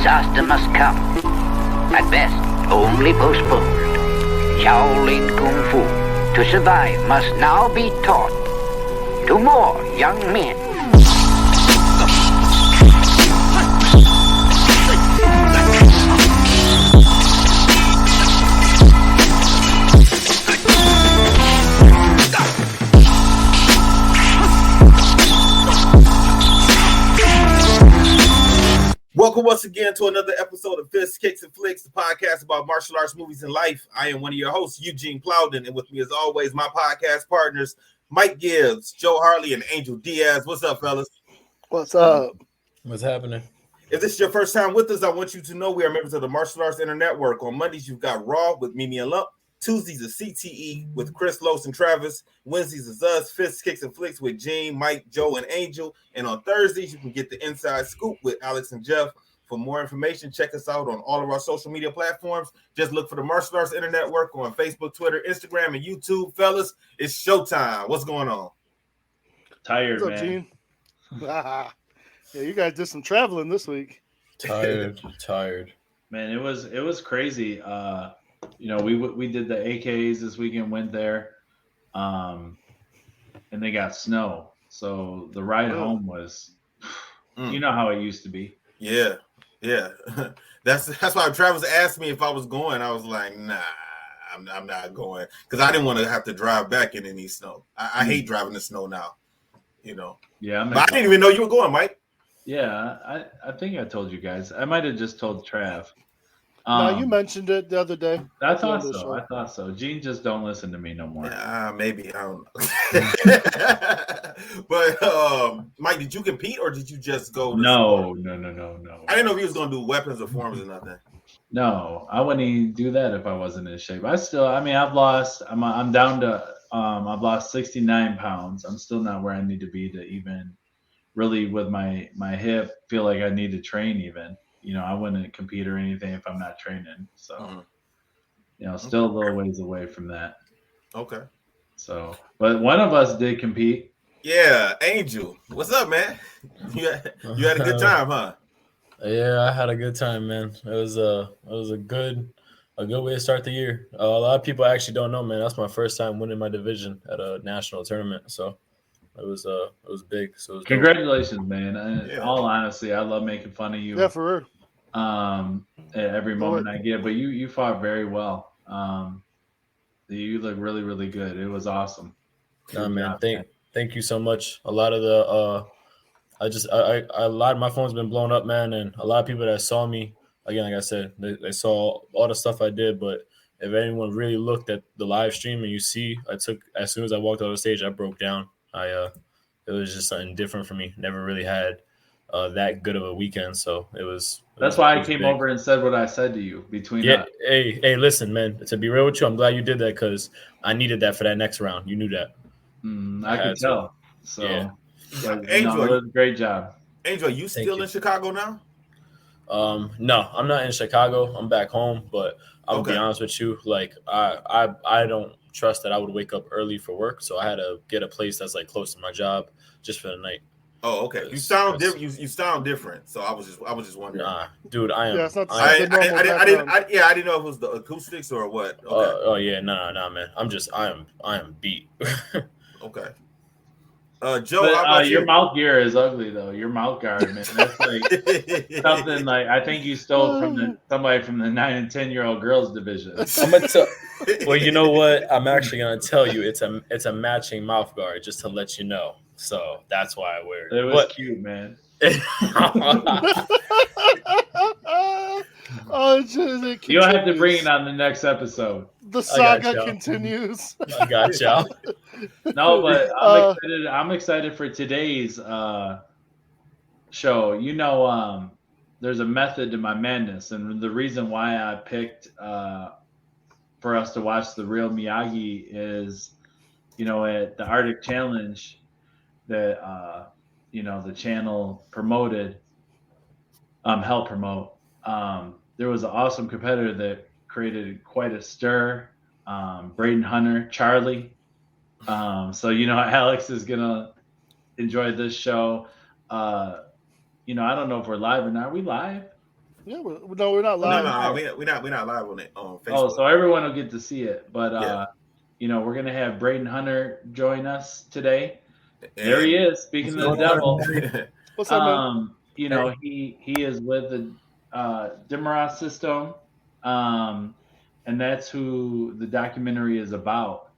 disaster must come. At best, only postponed. Shaolin Kung Fu, to survive, must now be taught to more young men. Welcome once again to another episode of Fists, Kicks, and Flicks, the podcast about martial arts, movies, and life. I am one of your hosts, Eugene Plowden, and with me, as always, my podcast partners, Mike Gibbs, Joe Harley, and Angel Diaz. What's up, fellas? What's up? What's happening? If this is your first time with us, I want you to know we are members of the Martial Arts Inner Network. On Mondays, you've got Raw with Mimi and Lump. Tuesdays is CTE with Chris, Los, and Travis. Wednesdays is us, Fists, Kicks, and Flicks with Gene, Mike, Joe, and Angel. And on Thursdays, you can get the Inside Scoop with Alex and Jeff. For more information, check us out on all of our social media platforms. Just look for the Martial Arts Inner Network on Facebook, Twitter, Instagram, and YouTube. Fellas, it's showtime. What's going on? Tired, What's up, man. Gene? Yeah, you guys did some traveling this week. Tired. Man, it was crazy. We did the AKs this weekend, went there, and they got snow. So the ride home was, you know how it used to be. Yeah. That's why Travis asked me if I was going. I was like, nah, I'm not going, because I didn't want to have to drive back in any snow. I hate driving the snow now, you know. Yeah, but I didn't even know you were going, Mike. Yeah, I think I told you guys. I might have just told Trav. No, you mentioned it the other day. I thought so. Gene, just don't listen to me no more. Maybe. I don't know. But Mike, did you compete or did you just go? No. I didn't know if he was going to do weapons or forms or nothing. No, I wouldn't even do that if I wasn't in shape. I've lost. I'm down to. I've lost 69 pounds. I'm still not where I need to be to even really, with my hip, feel like I need to train even. You know, I wouldn't compete or anything if I'm not training. So, still a little ways away from that. Okay. So, but one of us did compete. Yeah, Angel. What's up, man? You had a good time, huh? Yeah, I had a good time, man. It was a good way to start the year. A lot of people actually don't know, man. That's my first time winning my division at a national tournament. So it was big. So it was congratulations, man. In all honesty, I love making fun of you. Yeah, for real. At every moment I get, but you fought very well. You look really, really good. It was awesome. Nah, man. Thank you so much. A lot of the a lot of my phone's been blown up, man, and a lot of people that saw me, again, like I said, they saw all the stuff I did, but if anyone really looked at the live stream and you see, as soon as I walked off the stage, I broke down. It was just something different for me. Never really had that good of a weekend, so That's why I came over and said what I said to you between. Yeah, hey, listen, man. To be real with you, I'm glad you did that because I needed that for that next round. You knew that. I could tell. So, yeah. Angel, great job. Angel, are you still in Chicago now? No, I'm not in Chicago. I'm back home, but I'll be honest with you. Like, I don't trust that I would wake up early for work, so I had to get a place that's like close to my job just for the night. Oh, okay. You sound different. You sound different. So I was just wondering. Nah, dude, I am. Yeah, it's not I didn't know if it was the acoustics or what. Okay. Nah, man. I am beat. Okay. Joe, but, how about your mouth gear is ugly though. Your mouth guard, man. That's like something like I think you stole from somebody from the 9 and 10-year-old girls division. I'm gonna tell. Well, you know what? I'm actually gonna tell you it's a matching mouth guard just to let you know. So that's why I wear it. It was cute, man. You don't have to bring it on the next episode. The saga continues. I got y'all. No, but I'm excited for today's show. You know, there's a method to my madness, and the reason why I picked for us to watch the real Miyagi is, at the Arctic Challenge that the channel promoted, helped promote. There was an awesome competitor that created quite a stir. Braden Hunter, Charlie. So Alex is gonna enjoy this show. I don't know if we're live or not. Are we live? Yeah, we're not live. No, we're not live on it on Facebook. Oh, so everyone will get to see it. But Yeah. we're gonna have Braden Hunter join us today. And There he is, speaking of the devil. What's up, man? He is with the Demarest system, and that's who the documentary is about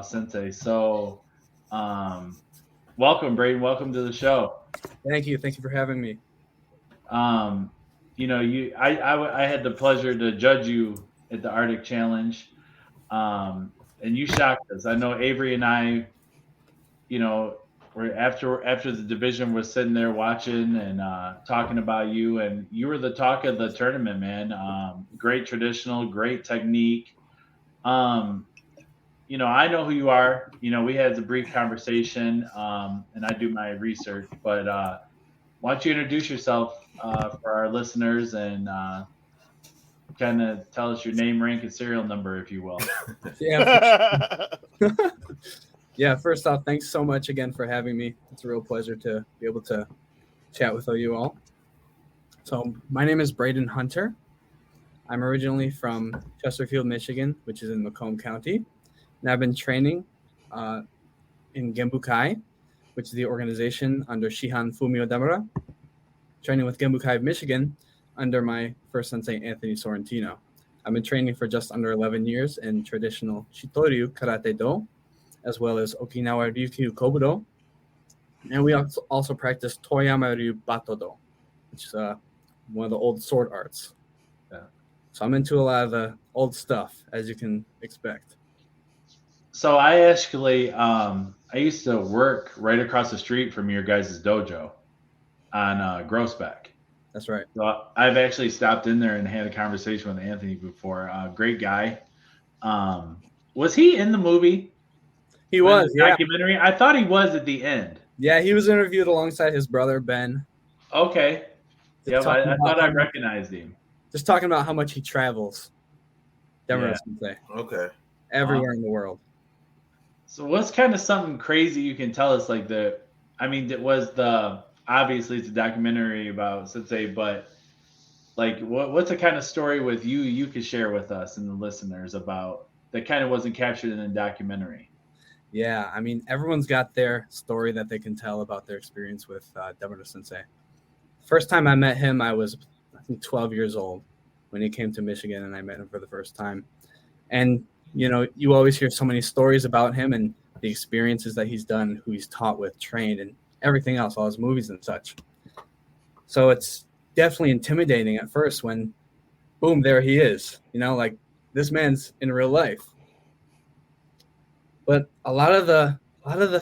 Sensei. So, welcome, Braden. Welcome to the show. Thank you for having me. I had the pleasure to judge you at the Arctic Challenge, and you shocked us. I know Avery and I, were after the division was sitting there watching and talking about you, and you were the talk of the tournament, man. Great traditional, great technique. I know who you are. We had a brief conversation, and I do my research, but why don't you introduce yourself for our listeners and kind of tell us your name, rank, and serial number, if you will. Yeah, first off, thanks so much again for having me. It's a real pleasure to be able to chat with you all. So my name is Braden Hunter. I'm originally from Chesterfield, Michigan, which is in Macomb County. And I've been training in Genbukai, which is the organization under Shihan Fumio Damara, training with Genbukai of Michigan under my first sensei, Anthony Sorrentino. I've been training for just under 11 years in traditional Shitoryu Karate Do, as well as Okinawa Ryukyu Kobudo. And we also practice Toyama Ryu Batodo, which is one of the old sword arts. Yeah. So I'm into a lot of the old stuff, as you can expect. So I actually, I used to work right across the street from your guys' dojo on Grossbeck. That's right. So I've actually stopped in there and had a conversation with Anthony before. Great guy. Was he in the movie? He was, yeah. Documentary? I thought he was at the end. Yeah, he was interviewed alongside his brother, Ben. Okay. Yeah, I thought I recognized him. Just talking about how much he travels. Yeah. Okay. Everywhere in the world. So what's kind of something crazy you can tell us? Obviously it's a documentary about Sensei, but what's a kind of story with you could share with us and the listeners about that kind of wasn't captured in the documentary? Yeah, I mean, everyone's got their story that they can tell about their experience with Demaro Sensei. First time I met him, I was, I think, 12 years old when he came to Michigan, and I met him for the first time. And, you always hear so many stories about him and the experiences that he's done, who he's taught with, trained, and everything else, all his movies and such. So it's definitely intimidating at first when, boom, there he is. This man's in real life. But a lot of the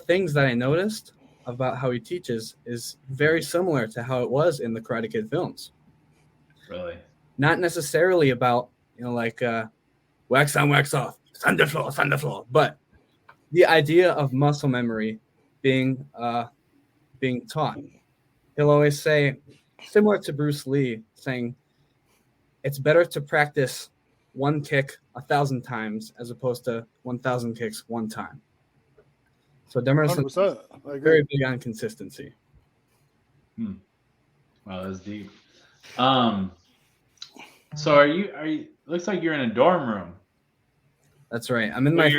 things that I noticed about how he teaches is very similar to how it was in the Karate Kid films. Really? Not necessarily about, wax on, wax off, thunder floor, but the idea of muscle memory being taught. He'll always say, similar to Bruce Lee, saying it's better to practice one kick 1,000 times as opposed to 1,000 kicks one time. So Demerson is very big on consistency. Wow, that's deep. So are you? Looks like you're in a dorm room. That's right. I'm in my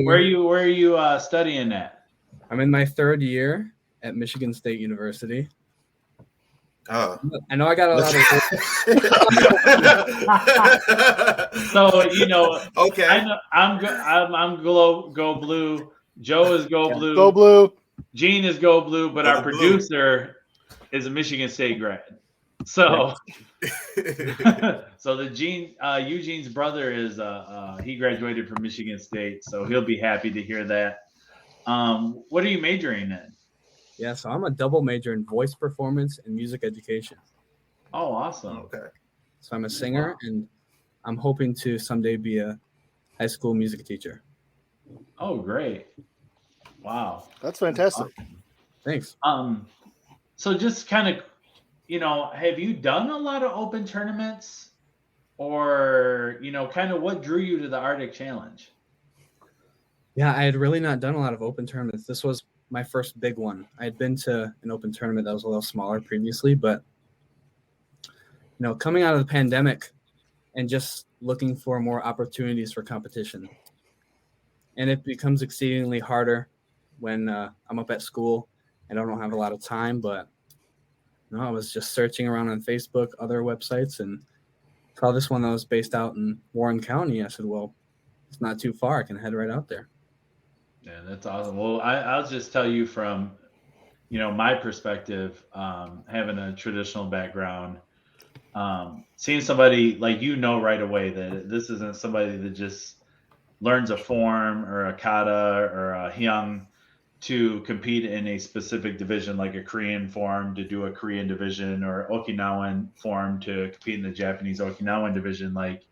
where are you studying at? I'm in my third year at Michigan State University. Oh. I know I got a lot of. So okay. I know I'm go blue. Joe is go blue. Go blue. Gene is go blue, but our producer is a Michigan State grad. So, so Eugene's brother is he graduated from Michigan State, so he'll be happy to hear that. What are you majoring in? Yeah, so I'm a double major in voice performance and music education. Oh, awesome. Okay. So I'm a singer, and I'm hoping to someday be a high school music teacher. Oh, great. Wow. That's fantastic. Awesome. Thanks. So just kind of, have you done a lot of open tournaments or, kind of what drew you to the Arctic Challenge? Yeah, I had really not done a lot of open tournaments. This was my first big one. I had been to an open tournament that was a little smaller previously, but coming out of the pandemic and just looking for more opportunities for competition. And it becomes exceedingly harder when I'm up at school and I don't have a lot of time. But I was just searching around on Facebook, other websites, and saw this one that was based out in Warren County. I said, well, it's not too far. I can head right out there. Yeah, that's awesome. Well, I'll just tell you from, my perspective, having a traditional background, seeing somebody like, right away that this isn't somebody that just learns a form or a kata or a hyang to compete in a specific division, like a Korean form to do a Korean division, or Okinawan form to compete in the Japanese Okinawan division. Like,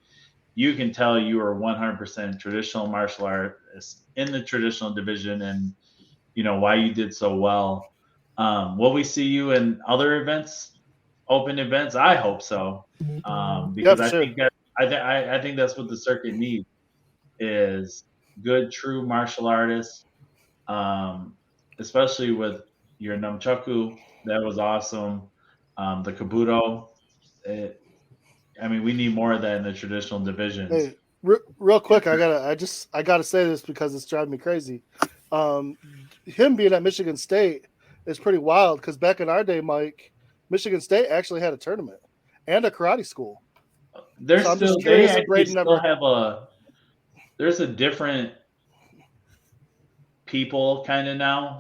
you can tell you are 100% traditional martial artist in the traditional division, and why you did so well. Will we see you in other events, open events? I hope so, because I think that I think that's what the circuit needs, is good, true martial artists, especially with your Numchuck. That was awesome. The Kabuto. We need more of that in the traditional divisions. Hey, real quick, I gotta say this because it's driving me crazy. Him being at Michigan State is pretty wild, because back in our day, Mike, Michigan State actually had a tournament and a karate school. There's a different people kind of now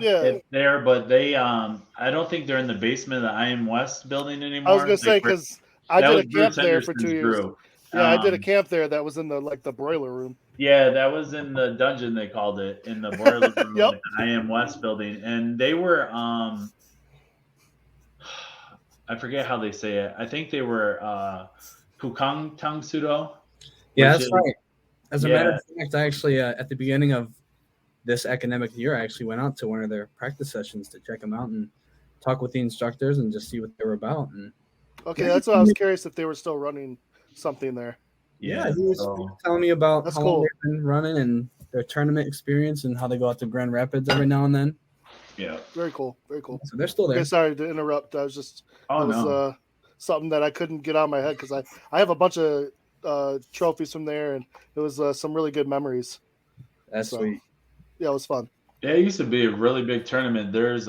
there, but they I don't think they're in the basement of the IM West building anymore. I was gonna say, because I did a camp there for 2 years. I did a camp there that was in the broiler room. Yeah, that was in the dungeon, they called it, in the boiler room. Yep. Of the IM West building. And they were I forget how they say it. I think they were Pukang Tang Sudo. Yeah, that's right. As a matter of fact, I actually at the beginning of this academic year, I actually went out to one of their practice sessions to check them out and talk with the instructors and just see what they were about. And that's why I was curious if they were still running something there. Yeah, he was telling me about how long they've been running and their tournament experience and how they go out to Grand Rapids every now and then. Yeah, very cool, very cool. So they're still there. Okay, sorry to interrupt. I was just something that I couldn't get out of my head, because I have a bunch of trophies from there, and it was some really good memories. That's sweet. Yeah, it was fun. Yeah, it used to be a really big tournament. There's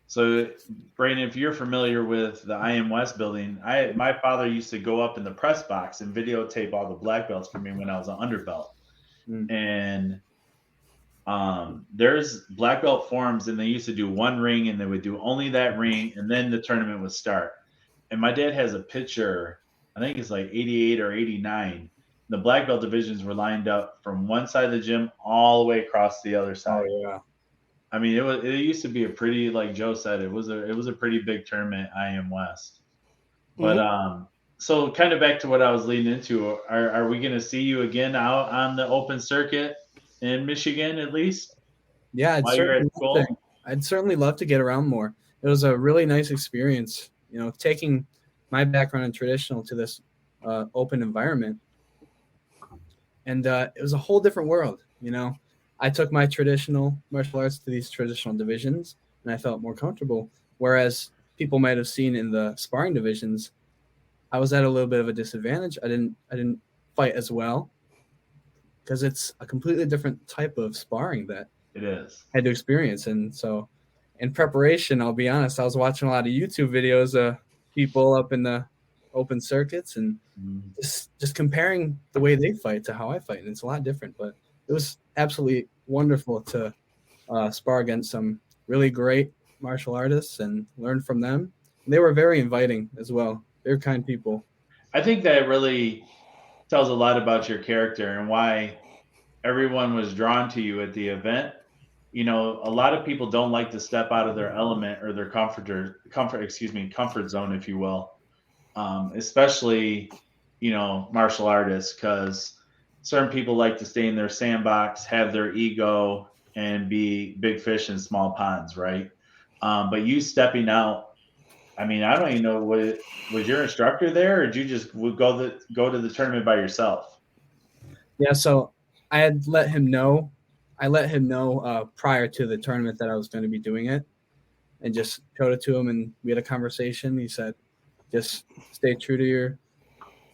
so Brandon, if you're familiar with the IM West building, my father used to go up in the press box and videotape all the black belts for me when I was an underbelt. And there's black belt forums, and they used to do one ring, and they would do only that ring, and then the tournament would start. And my dad has a picture, I think it's like 88 or 89. The black belt divisions were lined up from one side of the gym all the way across the other side. Oh, yeah. It used to be a pretty, like Joe said, it was a pretty big tournament, IM West. But so kind of back to what I was leading into, are we going to see you again out on the open circuit in Michigan at least? Yeah, I'd certainly love to get around more. It was a really nice experience, taking my background in traditional to this open environment. And it was a whole different world, I took my traditional martial arts to these traditional divisions, and I felt more comfortable. Whereas people might have seen in the sparring divisions, I was at a little bit of a disadvantage. I didn't fight as well, because it's a completely different type of sparring that it is. I had to experience. And so in preparation, I'll be honest, I was watching a lot of YouTube videos of people up in the open circuits and just comparing the way they fight to how I fight. And it's a lot different, but it was absolutely wonderful to spar against some really great martial artists and learn from them. And they were very inviting as well. They're kind people. I think that really tells a lot about your character and why everyone was drawn to you at the event. A lot of people don't like to step out of their element or their comfort zone, if you will. Especially, martial artists, because certain people like to stay in their sandbox, have their ego, and be big fish in small ponds, right? But you stepping out, I don't even know, was your instructor there, or did you just go to the tournament by yourself? Yeah, so I had let him know. Prior to the tournament that I was going to be doing it, and just showed it to him, and we had a conversation. He said, just stay true to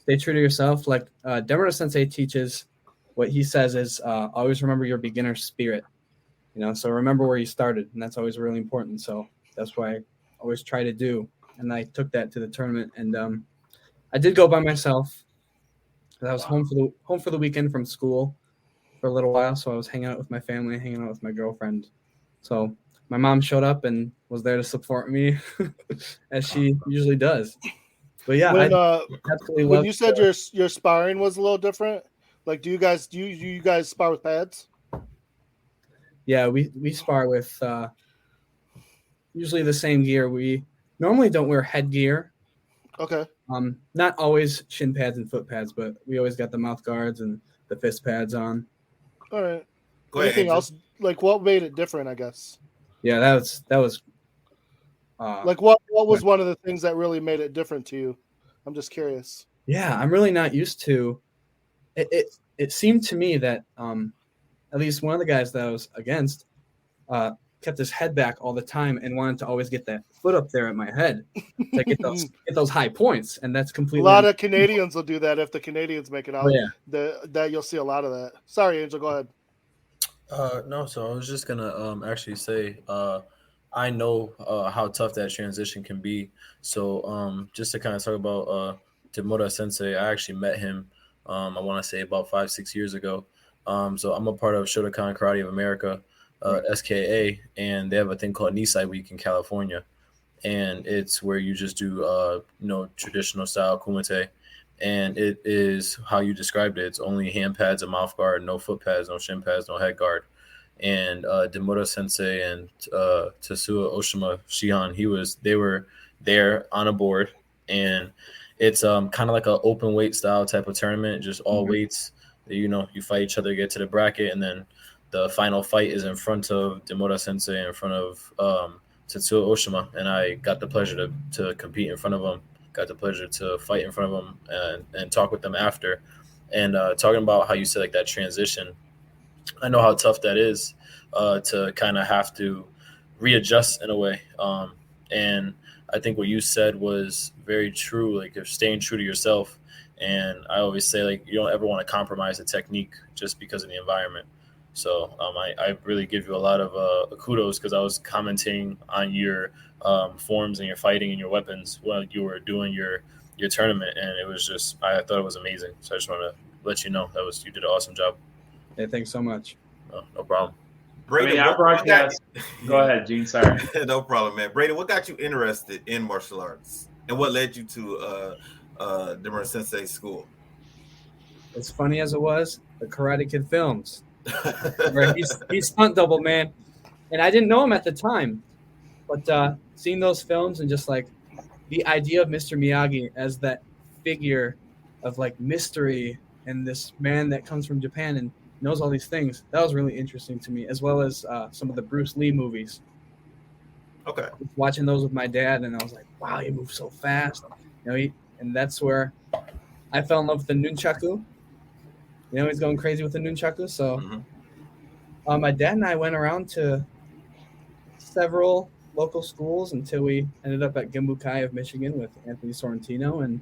yourself. Like Demura Sensei teaches, what he says is always remember your beginner spirit. So remember where you started, and that's always really important. So that's why I always try to do. And I took that to the tournament, and I did go by myself. I was home for the weekend from school for a little while, so I was hanging out with my family, hanging out with my girlfriend. So my mom showed up and was there to support me, as she usually does. But yeah, When, I absolutely when love. you said your sparring was a little different, like do you guys spar with pads? Yeah, we spar with usually the same gear. We normally don't wear headgear. Okay. Not always shin pads and foot pads, but we always got the mouth guards and the fist pads on. All right. Go ahead, Anything Angel. else? Like what made it different? I guess. Yeah, that was. Like what was one of the things that really made it different to you? I'm just curious. Yeah, I'm really not used to it. It seemed to me that at least one of the guys that I was against kept his head back all the time and wanted to always get that foot up there at my head to get those high points, and that's completely. A lot of Canadians will do that if the Canadians make it out. Oh, yeah. That you'll see a lot of that. Sorry, Angel, go ahead. No, so I was just gonna actually say I know how tough that transition can be. So just to kind of talk about Demura Sensei, I actually met him I want to say about 5-6 years ago. So I'm a part of Shotokan Karate of America, SKA, and they have a thing called Nisai Week in California, and it's where you just do traditional style kumite, and it is how you described it. It's only hand pads, a mouth guard, no foot pads, no shin pads, no head guard. And Demura Sensei and Tatsuo Oshima Shihan, they were there on a board, and it's kind of like an open weight style type of tournament, just all weights. You fight each other, get to the bracket, and then the final fight is in front of Demura Sensei, in front of Tatsuo Oshima, and I got the pleasure to compete in front of him. Got the pleasure to fight in front of him and talk with them after, and talking about how you said like that transition. I know how tough that is to kind of have to readjust in a way. And I think what you said was very true. Like you're staying true to yourself. And I always say like you don't ever want to compromise the technique just because of the environment. So I really give you a lot of kudos because I was commenting on your forms and your fighting and your weapons while you were doing your tournament, and it was just I thought it was amazing. So I just want to let you know you did an awesome job. Hey, thanks so much. No problem. Brayden, I broadcast. Go ahead, Gene. Sorry. No problem, man. Brayden, what got you interested in martial arts, and what led you to Demura Sensei school? As funny as it was, the Karate Kid films. Where he's stunt double, man, and I didn't know him at the time, but seeing those films and just like the idea of Mr. Miyagi as that figure of like mystery and this man that comes from Japan and knows all these things, that was really interesting to me, as well as some of the Bruce Lee movies. Okay. Watching those with my dad, and I was like, wow, he moves so fast. And that's where I fell in love with the nunchaku. He's going crazy with the nunchaku. So my dad and I went around to several local schools until we ended up at Genbukai of Michigan with Anthony Sorrentino and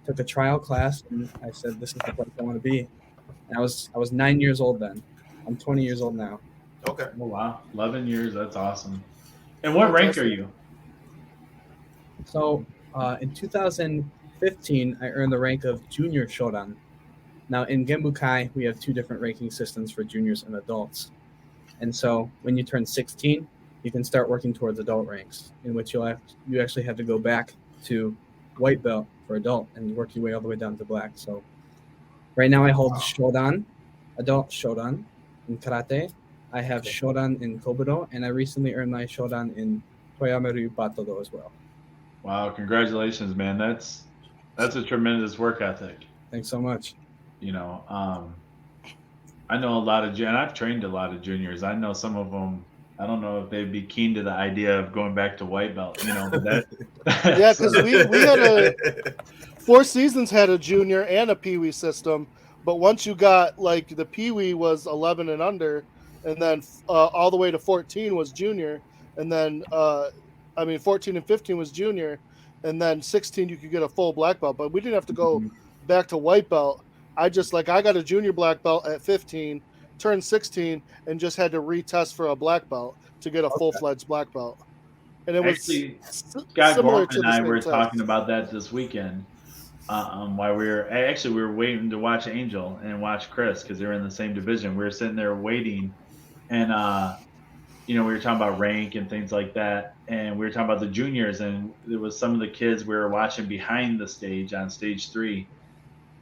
took a trial class. And I said, this is the place I want to be. And I was 9 years old then. I'm 20 years old now. Okay. Oh, wow. 11 years. That's awesome. And what rank are you? So in 2015, I earned the rank of junior shodan. Now, in Genbukai, we have two different ranking systems for juniors and adults. And so when you turn 16, you can start working towards adult ranks, in which you actually have to go back to white belt for adult and work your way all the way down to black. So right now I hold shodan, adult shodan in karate. I have shodan in kobudo, and I recently earned my shodan in Toyama-ryu Batodo as well. Wow, congratulations, man. That's a tremendous work ethic. Thanks so much. I know a lot of and I've trained a lot of juniors. I know some of them. I don't know if they'd be keen to the idea of going back to white belt. But yeah, because we had 4 seasons had a junior and a peewee system, but once you got like the peewee was 11 and under, and then all the way to 14 was junior, and then 14 and 15 was junior, and then 16 you could get a full black belt. But we didn't have to go back to white belt. I got a junior black belt at 15, turned 16, and just had to retest for a black belt to get a full-fledged black belt. And it Actually, was Scott similar Gorman to and the I same were test. talking about that this weekend. While we were waiting to watch Angel and watch Chris because they were in the same division. We were sitting there waiting, and we were talking about rank and things like that, and we were talking about the juniors, and there was some of the kids we were watching behind the stage on stage 3.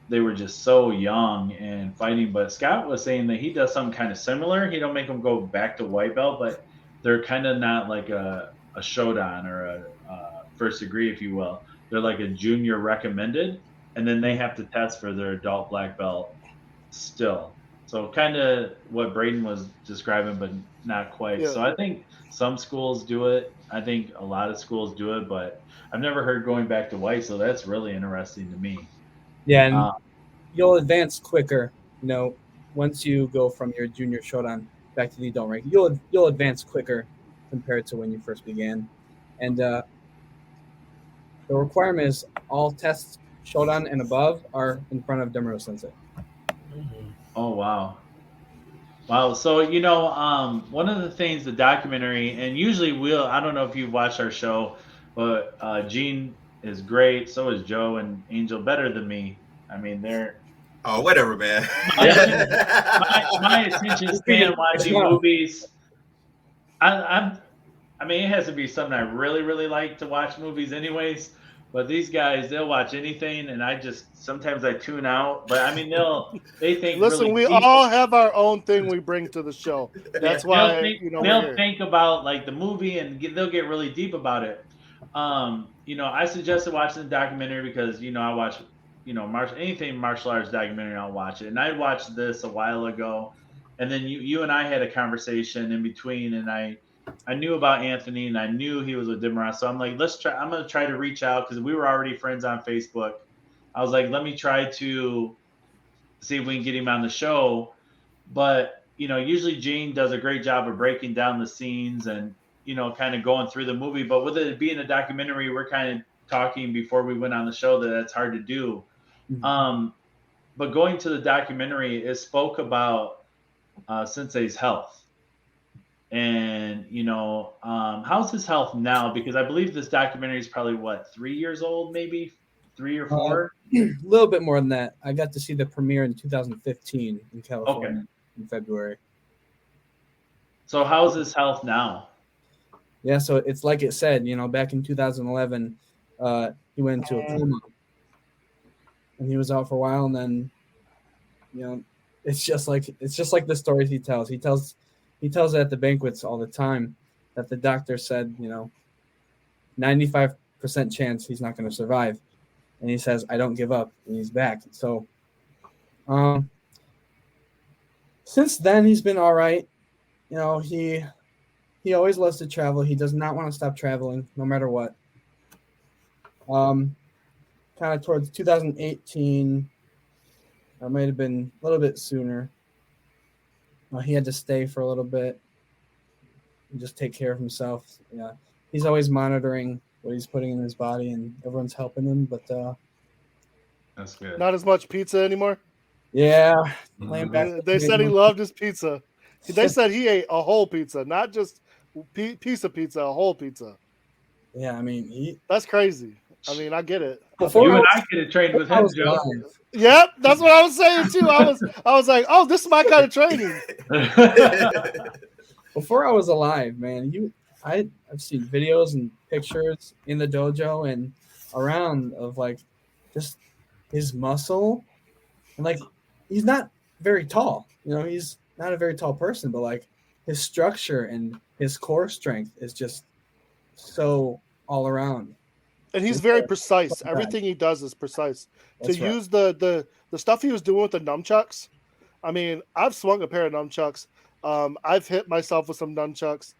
They were just so young and fighting. But Scott was saying that he does something kind of similar. He don't make them go back to white belt, but they're kind of not like a showdown or a first degree, if you will. They're like a junior recommended, and then they have to test for their adult black belt still. So kind of what Braden was describing, but not quite. Yeah. So I think some schools do it. I think a lot of schools do it, but I've never heard going back to white. So that's really interesting to me. Yeah, and you'll advance quicker. Once you go from your junior showdown back to the adult rank, you'll advance quicker compared to when you first began. And the requirement is all tests showdown and above are in front of Demuro Sensei. Oh wow. Wow. So, one of the things, the documentary, and usually I don't know if you've watched our show, but Gene is great. So is Joe and Angel, better than me. I mean, they're. Oh, whatever, man. My attention span watching movies. I mean, it has to be something I really, really like to watch movies anyways. But these guys, they'll watch anything, and sometimes I tune out. But I mean, they think. Listen, really we deep. all have our own thing we bring to the show. That's why they'll think about like the movie, and they'll get really deep about it. I suggested watching the documentary because I watch anything martial arts documentary, I'll watch it. And I watched this a while ago, and then you and I had a conversation in between, and I knew about Anthony, and I knew he was with Dimara. So I'm like, I'm going to try to reach out because we were already friends on Facebook. I was like, let me try to see if we can get him on the show. But, usually Gene does a great job of breaking down the scenes and, kind of going through the movie. But with it being a documentary, we're kind of talking before we went on the show that's hard to do. Mm-hmm. But going to the documentary, it spoke about Sensei's health. And, how's his health now? Because I believe this documentary is probably, 3 years old, maybe 3 or 4? A little bit more than that. I got to see the premiere in 2015 in California in February. So how's his health now? Yeah, so it's like it said, back in 2011, he went into a coma. And he was out for a while, and then, it's just like the stories he tells. He tells it at the banquets all the time that the doctor said, 95% chance he's not going to survive. And he says, I don't give up. And he's back. So since then, he's been all right. He always loves to travel. He does not want to stop traveling no matter what. Kind of towards 2018, or might have been a little bit sooner. He had to stay for a little bit and just take care of himself. Yeah, he's always monitoring what he's putting in his body, and everyone's helping him. But that's good. Not as much pizza anymore. Yeah, laying back. They said he loved his pizza. They said he ate a whole pizza, not just piece of pizza, a whole pizza. Yeah, I mean, that's crazy. I mean, I get it. Before I could have trained with him, Joe. Yep, that's what I was saying too. I was like, oh, this is my kind of training. Before I was alive, man, I've seen videos and pictures in the dojo and around of like just his muscle, and like he's not very tall. He's not a very tall person, but like his structure and his core strength is just so all around. And he's very precise. Everything he does is precise. That's to use the stuff he was doing with the nunchucks. I mean, I've swung a pair of nunchucks. I've hit myself with some nunchucks.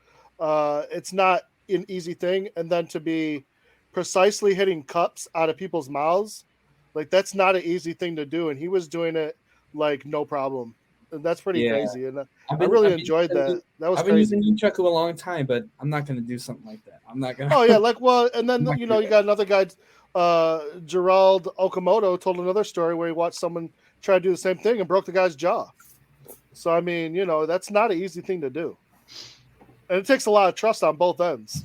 It's not an easy thing. And then to be precisely hitting cups out of people's mouths, like that's not an easy thing to do. And he was doing it like no problem. That's pretty Yeah. crazy, and I've I really been enjoyed using- that. That was I've been crazy. using Numchuck a long time, but I'm not going to do something like that. I'm not going to. Oh yeah, like well, and then you got another guy, Gerald Okamoto told another story where he watched someone try to do the same thing and broke the guy's jaw. So I mean, that's not an easy thing to do, and it takes a lot of trust on both ends.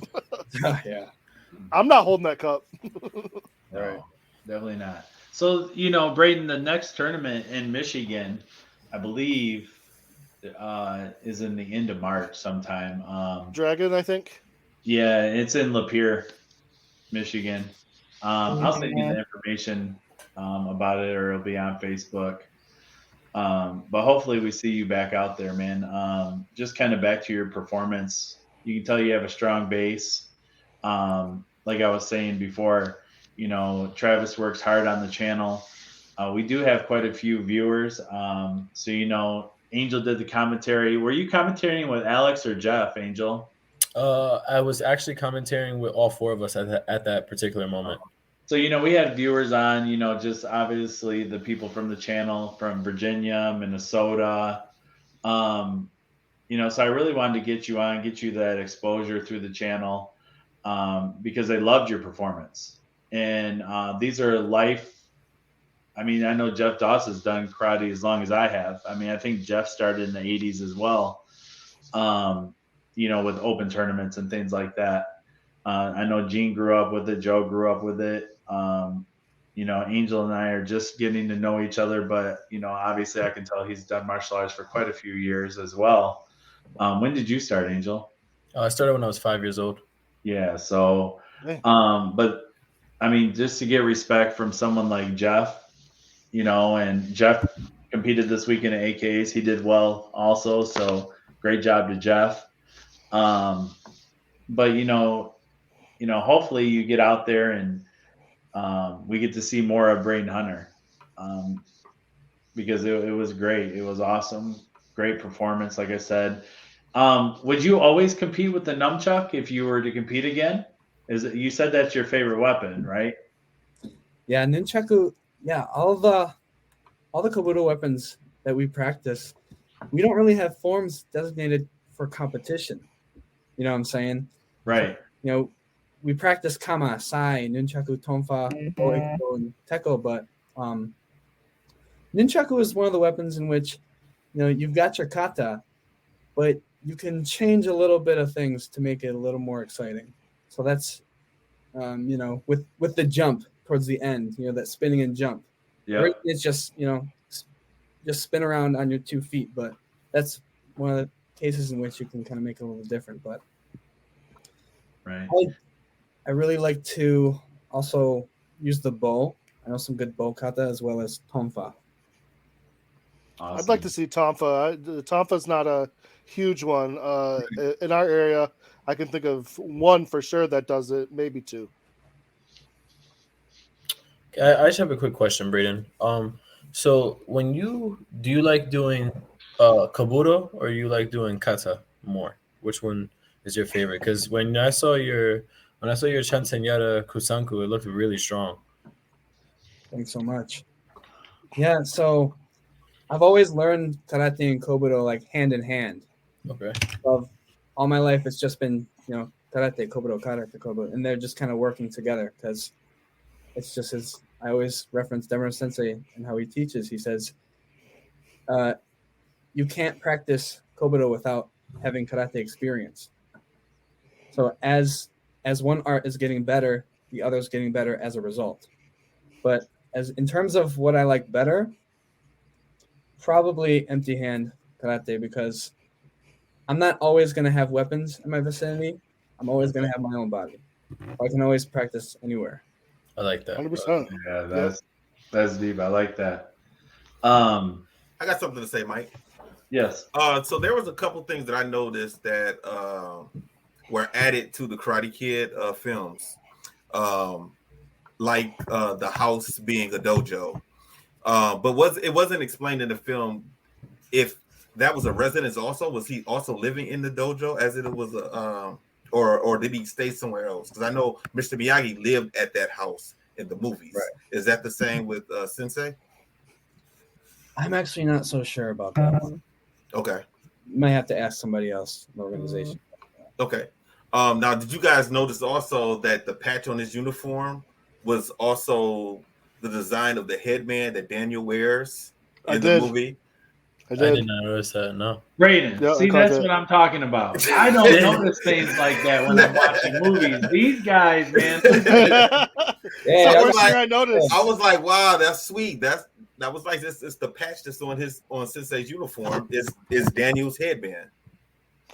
Yeah. I'm not holding that cup. No, definitely not. So, Braden, the next tournament in Michigan, I believe, is in the end of March sometime. Dragon, I think. Yeah, it's in Lapeer, Michigan. I'll send you the information about it, or it'll be on Facebook. But hopefully we see you back out there, man. Just kind of back to your performance. You can tell you have a strong base. Like I was saying before, Travis works hard on the channel. We do have quite a few viewers. So, Angel did the commentary. Were you commentating with Alex or Jeff, Angel? I was actually commentating with all four of us at that particular moment. So, we had viewers on, just obviously the people from the channel from Virginia, Minnesota. So I really wanted to get you on, get you that exposure through the channel because they loved your performance. And these are life. I mean, I know Jeff Doss has done karate as long as I have. I mean, I think Jeff started in the 80s as well, with open tournaments and things like that. I know Gene grew up with it. Joe grew up with it. Angel and I are just getting to know each other, but, obviously I can tell he's done martial arts for quite a few years as well. When did you start, Angel? I started when I was 5 years old. Yeah. So, but I mean, just to get respect from someone like Jeff, and Jeff competed this weekend at AKs. He did well also. So great job to Jeff. But, hopefully you get out there and we get to see more of Braden Hunter because it was great. It was awesome. Great performance, like I said. Would you always compete with the Numchuck if you were to compete again? You said that's your favorite weapon, right? Yeah, Nunchaku. Yeah, all the Kobudo weapons that we practice, we don't really have forms designated for competition. You know what I'm saying? Right. We practice Kama, Sai, Nunchaku, Tonfa, Oiko, and Teko, but Nunchaku is one of the weapons in which, you've got your kata, but you can change a little bit of things to make it a little more exciting. So that's, with the jump towards the end, that spinning and jump. Yeah. It's just, just spin around on your 2 feet, but that's one of the cases in which you can kind of make it a little different. But right. I really like to also use the bow. I know some good bow kata as well as tonfa. Awesome. I'd like to see tonfa. The tonfa's not a huge one. In our area, I can think of one for sure that does it, maybe two. I just have a quick question, Braden. So do you like doing kabuto or you like doing kata more? Which one is your favorite? Because when I saw your Chansenyara Kusanku, it looked really strong. Thanks so much. Yeah, so I've always learned karate and kobudo like hand in hand. Okay. All my life, it's just been karate, kobudo, and they're just kind of working together because it's just as I always reference Demaro Sensei and how he teaches. He says, you can't practice kobudo without having karate experience. So as one art is getting better, the other is getting better as a result. But as in terms of what I like better, probably empty hand karate, because I'm not always going to have weapons in my vicinity. I'm always going to have my own body. I can always practice anywhere. I like that. 100%. Yeah, that's deep. I like that. I got something to say, Mike. Yes. So there was a couple things that I noticed that were added to the Karate Kid films, like the house being a dojo. But it wasn't explained in the film if that was a residence also. Was he also living in the dojo as it was or did he stay somewhere else? Because I know Mr. Miyagi lived at that house in the movies. Right. Is that the same with Sensei? I'm actually not so sure about that one. Okay. Might have to ask somebody else in the organization. Okay. Now, did you guys notice also that the patch on his uniform was also the design of the headband that Daniel wears in the movie? I I did. did not notice that. No. Brayden, Yeah, see, I caught that's that. what I'm talking about. I don't notice things like that when I'm watching movies. These guys, man. Yeah, I First was thing like, I noticed. I was like, wow, that's sweet. That was like this. It's the patch that's on Sensei's uniform. Is Daniel's headband.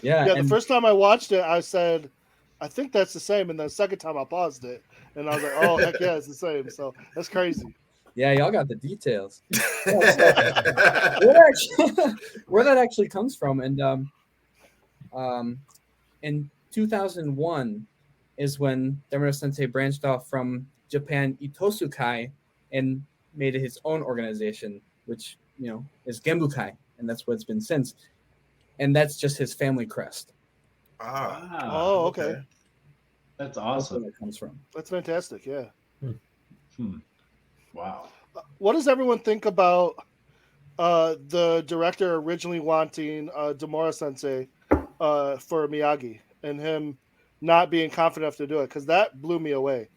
Yeah, Yeah, the and first time I watched it, I said, I think that's the same. And the second time I paused it, and I was like, oh, heck yeah, it's the same. So that's crazy. yeah, y'all got the details. Where that actually comes from, and in 2001 is when Demuro Sensei branched off from Japan Itosukai and made it his own organization, which is Genbukai, and that's what it's been since. And that's just his family crest. Ah, Wow. Oh, okay. That's That's awesome. where that comes from. That's fantastic. Yeah. Wow. What does everyone think about the director originally wanting Demura Sensei for Miyagi and him not being confident enough to do it? Because that blew me away.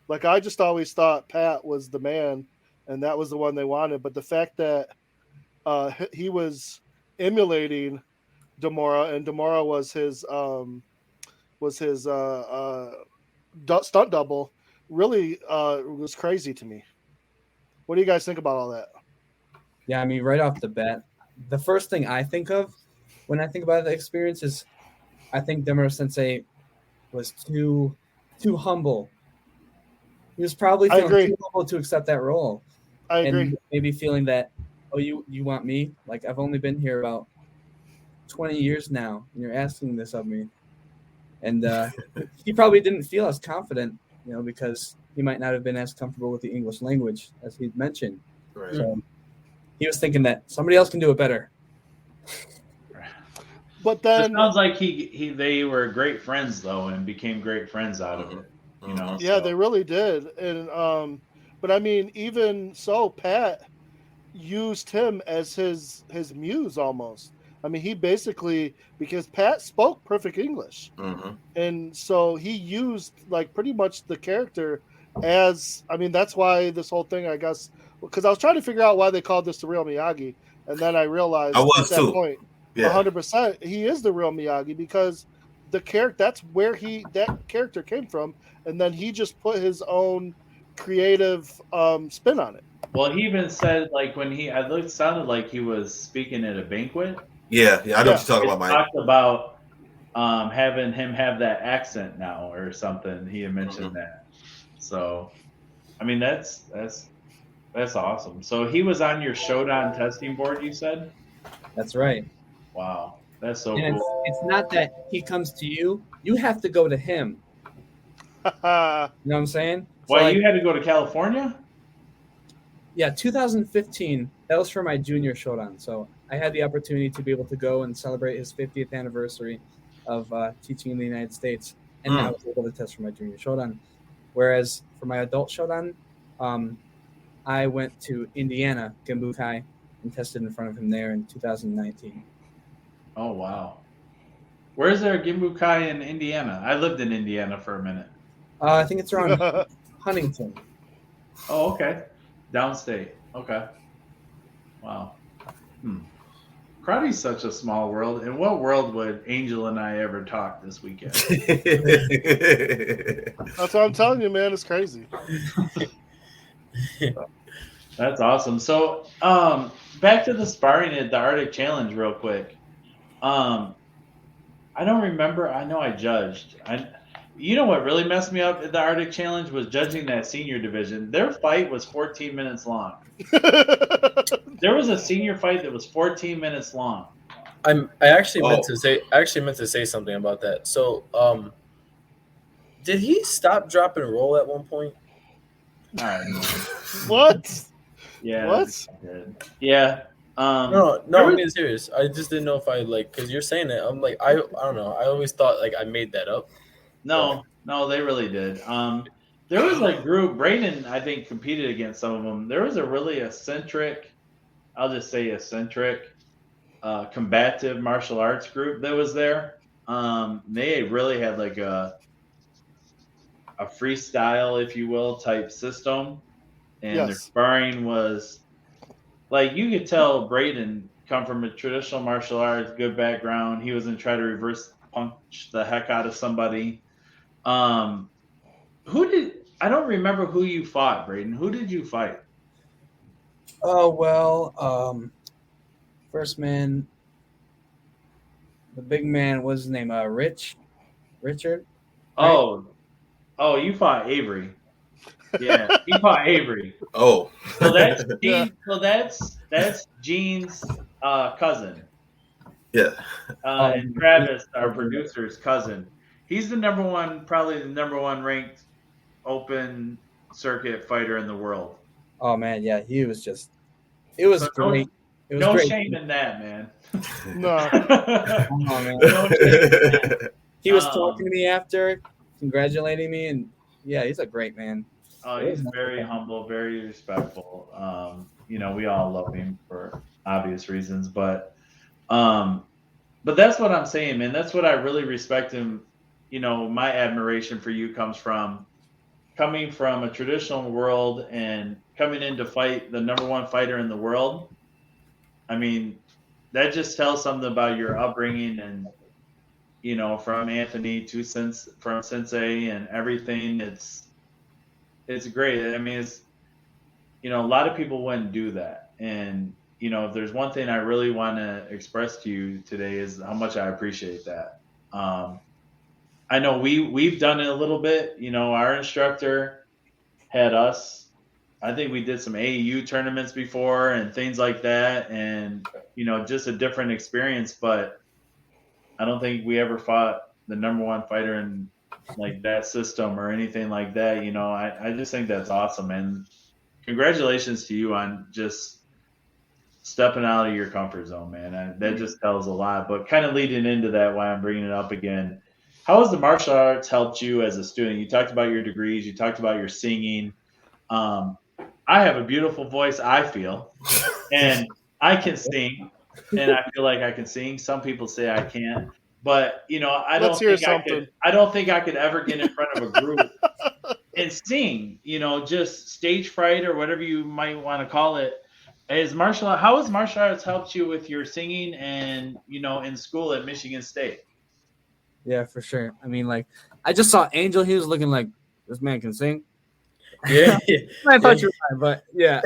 Like, I just always thought Pat was the man and that was the one they wanted. But the fact that he was emulating Demura and Demura was his stunt double really was crazy to me. What do you guys think about all that? Yeah, I mean, right off the bat, the first thing I think of when I think about the experience is I think Demuro Sensei was too humble. He was probably I feeling agree. too humble to accept that role. I agree. And maybe feeling that, oh, you want me? Like, I've only been here about 20 years now, and you're asking this of me. And he probably didn't feel as confident, because he might not have been as comfortable with the English language as he'd mentioned. right. So he was thinking that somebody else can do it better. But It then, sounds like they were great friends though, and became great friends out of it. yeah, so. they really did. And but I mean, even so, Pat used him as his muse almost. I mean, he basically, because Pat spoke perfect English, and so he used like pretty much the character as. I mean, that's why this whole thing, I guess, because I was trying to figure out why they called this the real Miyagi, and then I realized I was at that too. point, Yeah. 100%, he is the real Miyagi because the character, that's where that character came from, and then he just put his own creative spin on it. Well, he even said like when it sounded like he was speaking at a banquet. Yeah, I know what you're talking He about, Mike. talked about having him have that accent now or something. He had mentioned that. So, I mean, that's awesome. So he was on your Shodan testing board, you said? That's right. Wow, that's so And cool. it's not that he comes to you; you have to go to him. You know what I'm saying? So, Why you had to go to California? Yeah, 2015. That was for my junior Shodan. So I had the opportunity to be able to go and celebrate his 50th anniversary of teaching in the United States, and I was able to test for my junior Shodan. Whereas for my adult Shodan, I went to Indiana, Genbukai, and tested in front of him there in 2019. Oh wow. Where's there a Genbukai in Indiana? I lived in Indiana for a minute. I think it's around Huntington. Oh, okay. Downstate. Okay. Wow. Karate's such a small world. In what world would Angel and I ever talk this weekend? That's what I'm telling you, man. It's crazy. That's awesome. So, back to the sparring at the Arctic Challenge real quick. I don't remember. I know I judged. You know what really messed me up at the Arctic Challenge was judging that senior division. Their fight was 14 minutes long. There was a senior fight that was 14 minutes long. I actually meant to say something about that. So, did he stop, drop, and roll at one point? All right. What? Yeah. What? Yeah. No, I'm being serious. I just didn't know if I because you're saying it. I'm like, I don't know. I always thought like I made that up. No, they really did. There was a group, Brayden, I think, competed against some of them. There was a really eccentric I'll just say eccentric, combative martial arts group that was there. They really had like a freestyle, if you will, type system, and their sparring was like you could tell Braden come from a traditional martial arts, good background. He wasn't trying to reverse punch the heck out of somebody. I don't remember who you fought, Braden. Who did you fight? Oh, well, first man, the big man, was his name? Richard? Right? Oh, you fought Avery. Yeah, he fought Avery. Oh. So that's Gene, that's Gene's cousin. Yeah. And Travis, our producer's cousin. He's probably the number one ranked open circuit fighter in the world. Oh man, yeah, it was great. It was great. Shame in that, man. No. Come on, man. No shame in that. He was talking to me after, congratulating me, and yeah, he's a great man. Oh, he's very humble, very respectful. We all love him for obvious reasons, but that's what I'm saying, man. That's what I really respect him. My admiration for you comes from coming from a traditional world and coming in to fight the number one fighter in the world. I mean, that just tells something about your upbringing and, from Anthony to from Sensei and everything. It's great. I mean, it's, a lot of people wouldn't do that. And, if there's one thing I really want to express to you today is how much I appreciate that. I know we've done it a little bit. Our instructor had us. I think we did some AAU tournaments before and things like that, and just a different experience. But I don't think we ever fought the number one fighter in like that system or anything like that. I just think that's awesome, and congratulations to you on just stepping out of your comfort zone, man. That just tells a lot. But kind of leading into that, why I'm bringing it up again. How has the martial arts helped you as a student? You talked about your degrees. You talked about your singing. I have a beautiful voice, I feel, and I can sing, and I feel like I can sing. Some people say I can't, but I don't think I could ever get in front of a group and sing. Just stage fright or whatever you might want to call it. How has martial arts helped you with your singing and in school at Michigan State? Yeah, for sure. I mean, like, I just saw Angel. He was looking like, this man can sing. Yeah. I thought you were fine, but yeah.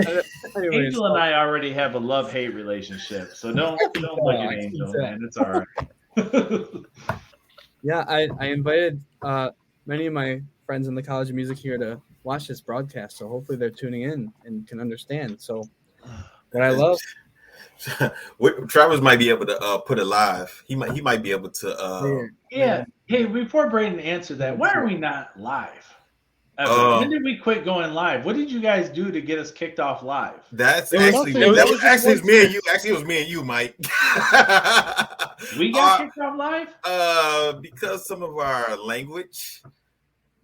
Anyways, Angel and I already have a love-hate relationship, so don't look at Angel, man. It's all right. Yeah, I invited many of my friends in the College of Music here to watch this broadcast, so hopefully they're tuning in and can understand. So what I love. Travis might be able to put it live. He might be able to. Yeah. Hey, before Braden answered that, why are we not live? When did we quit going live? What did you guys do to get us kicked off live? That was me and you. Actually, it was me and you, Mike. We got kicked off live? Because some of our language.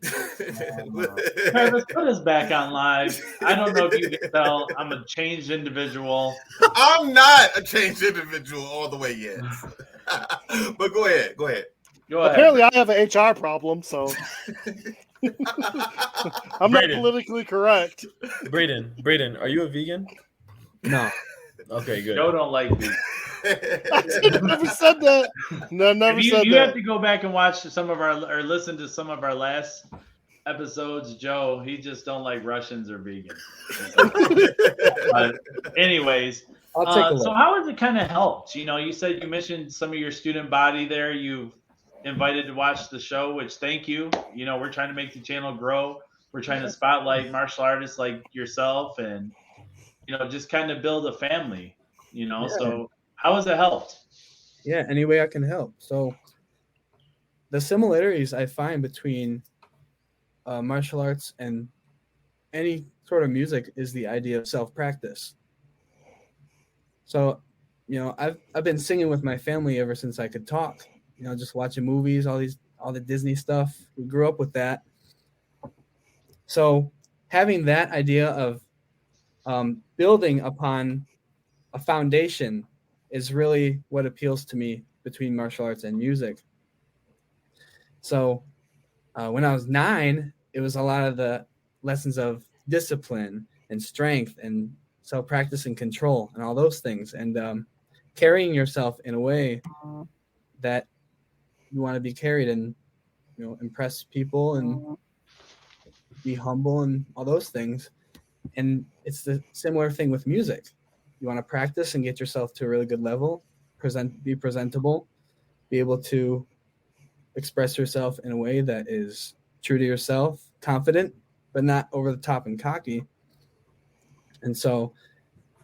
Travis, put us back on live. I don't know if you can tell. I'm a changed individual. I'm not a changed individual all the way yet. But go ahead. Apparently, I have an HR problem, so I'm not politically correct. Braden, are you a vegan? No. Okay, good. Joe don't like vegan. I never said that. No, never said that. You have to go back and watch or listen to some of our last episodes. Joe, he just don't like Russians or vegans. But anyways, I'll take a look. So how has it kind of helped? You said you mentioned some of your student body there. You've invited to watch the show, which thank you. We're trying to make the channel grow. We're trying to spotlight martial artists like yourself and, just kind of build a family, Yeah. So how has it helped? Yeah, any way I can help. So the similarities I find between martial arts and any sort of music is the idea of self-practice. So, I've been singing with my family ever since I could talk. Just watching movies, all the Disney stuff. We grew up with that. So having that idea of building upon a foundation is really what appeals to me between martial arts and music. So when I was 9, it was a lot of the lessons of discipline and strength and self-practice and control and all those things, and carrying yourself in a way that you want to be carried and, impress people and be humble and all those things. And it's the similar thing with music. You want to practice and get yourself to a really good level, be presentable, be able to express yourself in a way that is true to yourself, confident, but not over the top and cocky. And so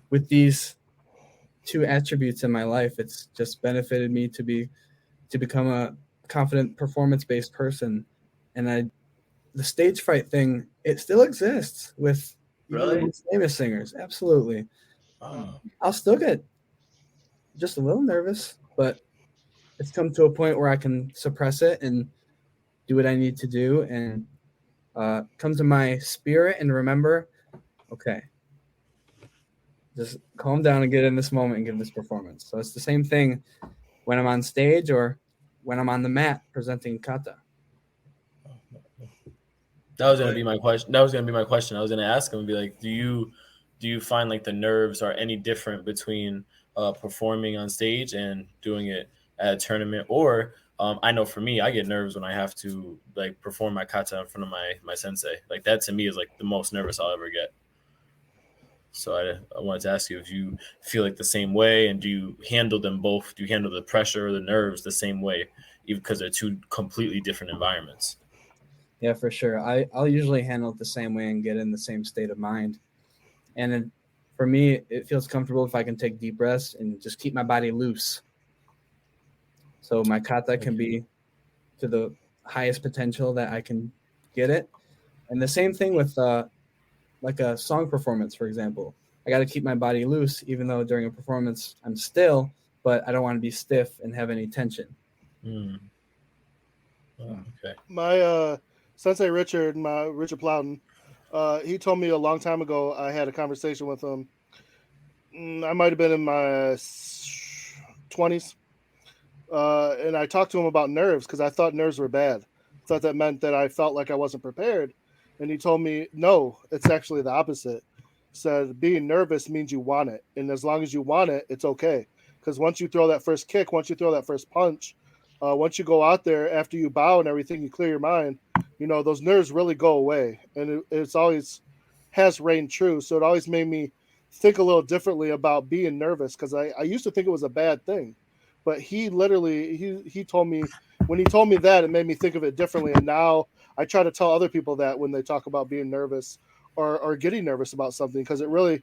with these two attributes in my life, it's just benefited me to become a confident performance-based person. And the stage fright thing, it still exists with Really? even famous singers. Absolutely. I'll still get just a little nervous, but it's come to a point where I can suppress it and do what I need to do and come to my spirit and remember, okay, just calm down and get in this moment and give this performance. So it's the same thing when I'm on stage or when I'm on the mat presenting kata. That was gonna be my question. I was gonna ask him and be like, do you find like the nerves are any different between performing on stage and doing it at a tournament? Or I know for me, I get nerves when I have to like perform my kata in front of my sensei. Like that to me is like the most nervous I'll ever get. So I wanted to ask you if you feel like the same way, and do you handle them both? Do you handle the pressure or the nerves the same way, even because they're two completely different environments? Yeah, for sure. I'll usually handle it the same way and get in the same state of mind. And for me, it feels comfortable if I can take deep breaths and just keep my body loose. So my kata can be to the highest potential that I can get it. And the same thing with like a song performance, for example. I got to keep my body loose, even though during a performance I'm still, but I don't want to be stiff and have any tension. Oh, okay. My sensei Richard Plowden, he told me a long time ago. I had a conversation with him. I might have been in my 20s, and I talked to him about nerves because I thought nerves were bad. I thought that meant that I felt like I wasn't prepared. And he told me, no, it's actually the opposite. He said being nervous means you want it. And as long as you want it, it's okay. Because once you throw that first kick, once you throw that first punch, once you go out there after you bow and everything, you clear your mind, those nerves really go away. And it's always has reigned true. So it always made me think a little differently about being nervous, because I used to think it was a bad thing. But he literally, he told me, when he told me that, it made me think of it differently. And now I try to tell other people that when they talk about being nervous or getting nervous about something, because it really,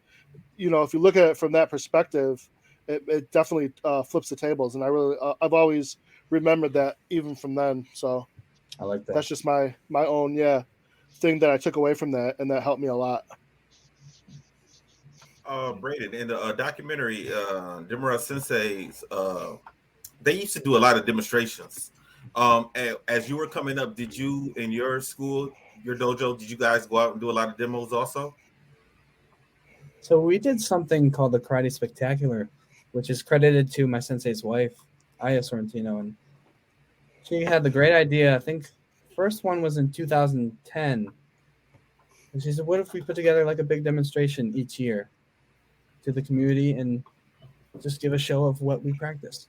if you look at it from that perspective, it definitely flips the tables. And I've always remembered that even from then. So I like that. That's just my own thing that I took away from that, and that helped me a lot. Braden, in the documentary, Demura Sensei's, they used to do a lot of demonstrations. As you were coming up, did you in your school, your dojo, did you guys go out and do a lot of demos also? So we did something called the Karate Spectacular, which is credited to my sensei's wife, Aya Sorrentino, and she had the great idea. I think first one was in 2010. And she said, what if we put together like a big demonstration each year to the community and just give a show of what we practice?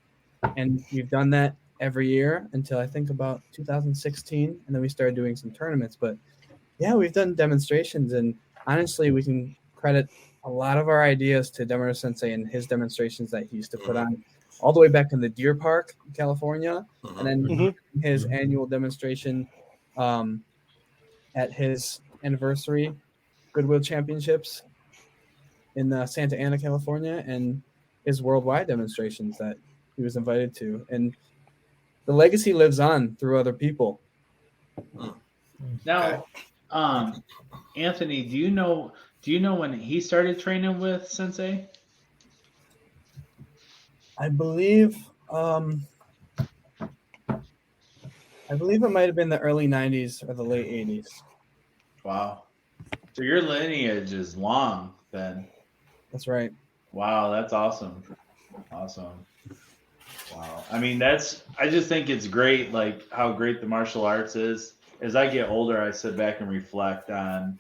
And we've done that every year until I think about 2016. And then we started doing some tournaments. But yeah, we've done demonstrations. And honestly, we can credit a lot of our ideas to Demura Sensei and his demonstrations that he used to put on all the way back in the Deer Park, California. And then his annual demonstration at his anniversary Goodwill Championships in Santa Ana, California, and his worldwide demonstrations that he was invited to. And the legacy lives on through other people. Now, Anthony, do you know when he started training with Sensei? I believe it might have been the early 90s or the late 80s. Wow. So your lineage is long then. That's right. Wow, that's awesome. Awesome. Wow. I mean, I just think it's great, like how great the martial arts is. As I get older, I sit back and reflect on,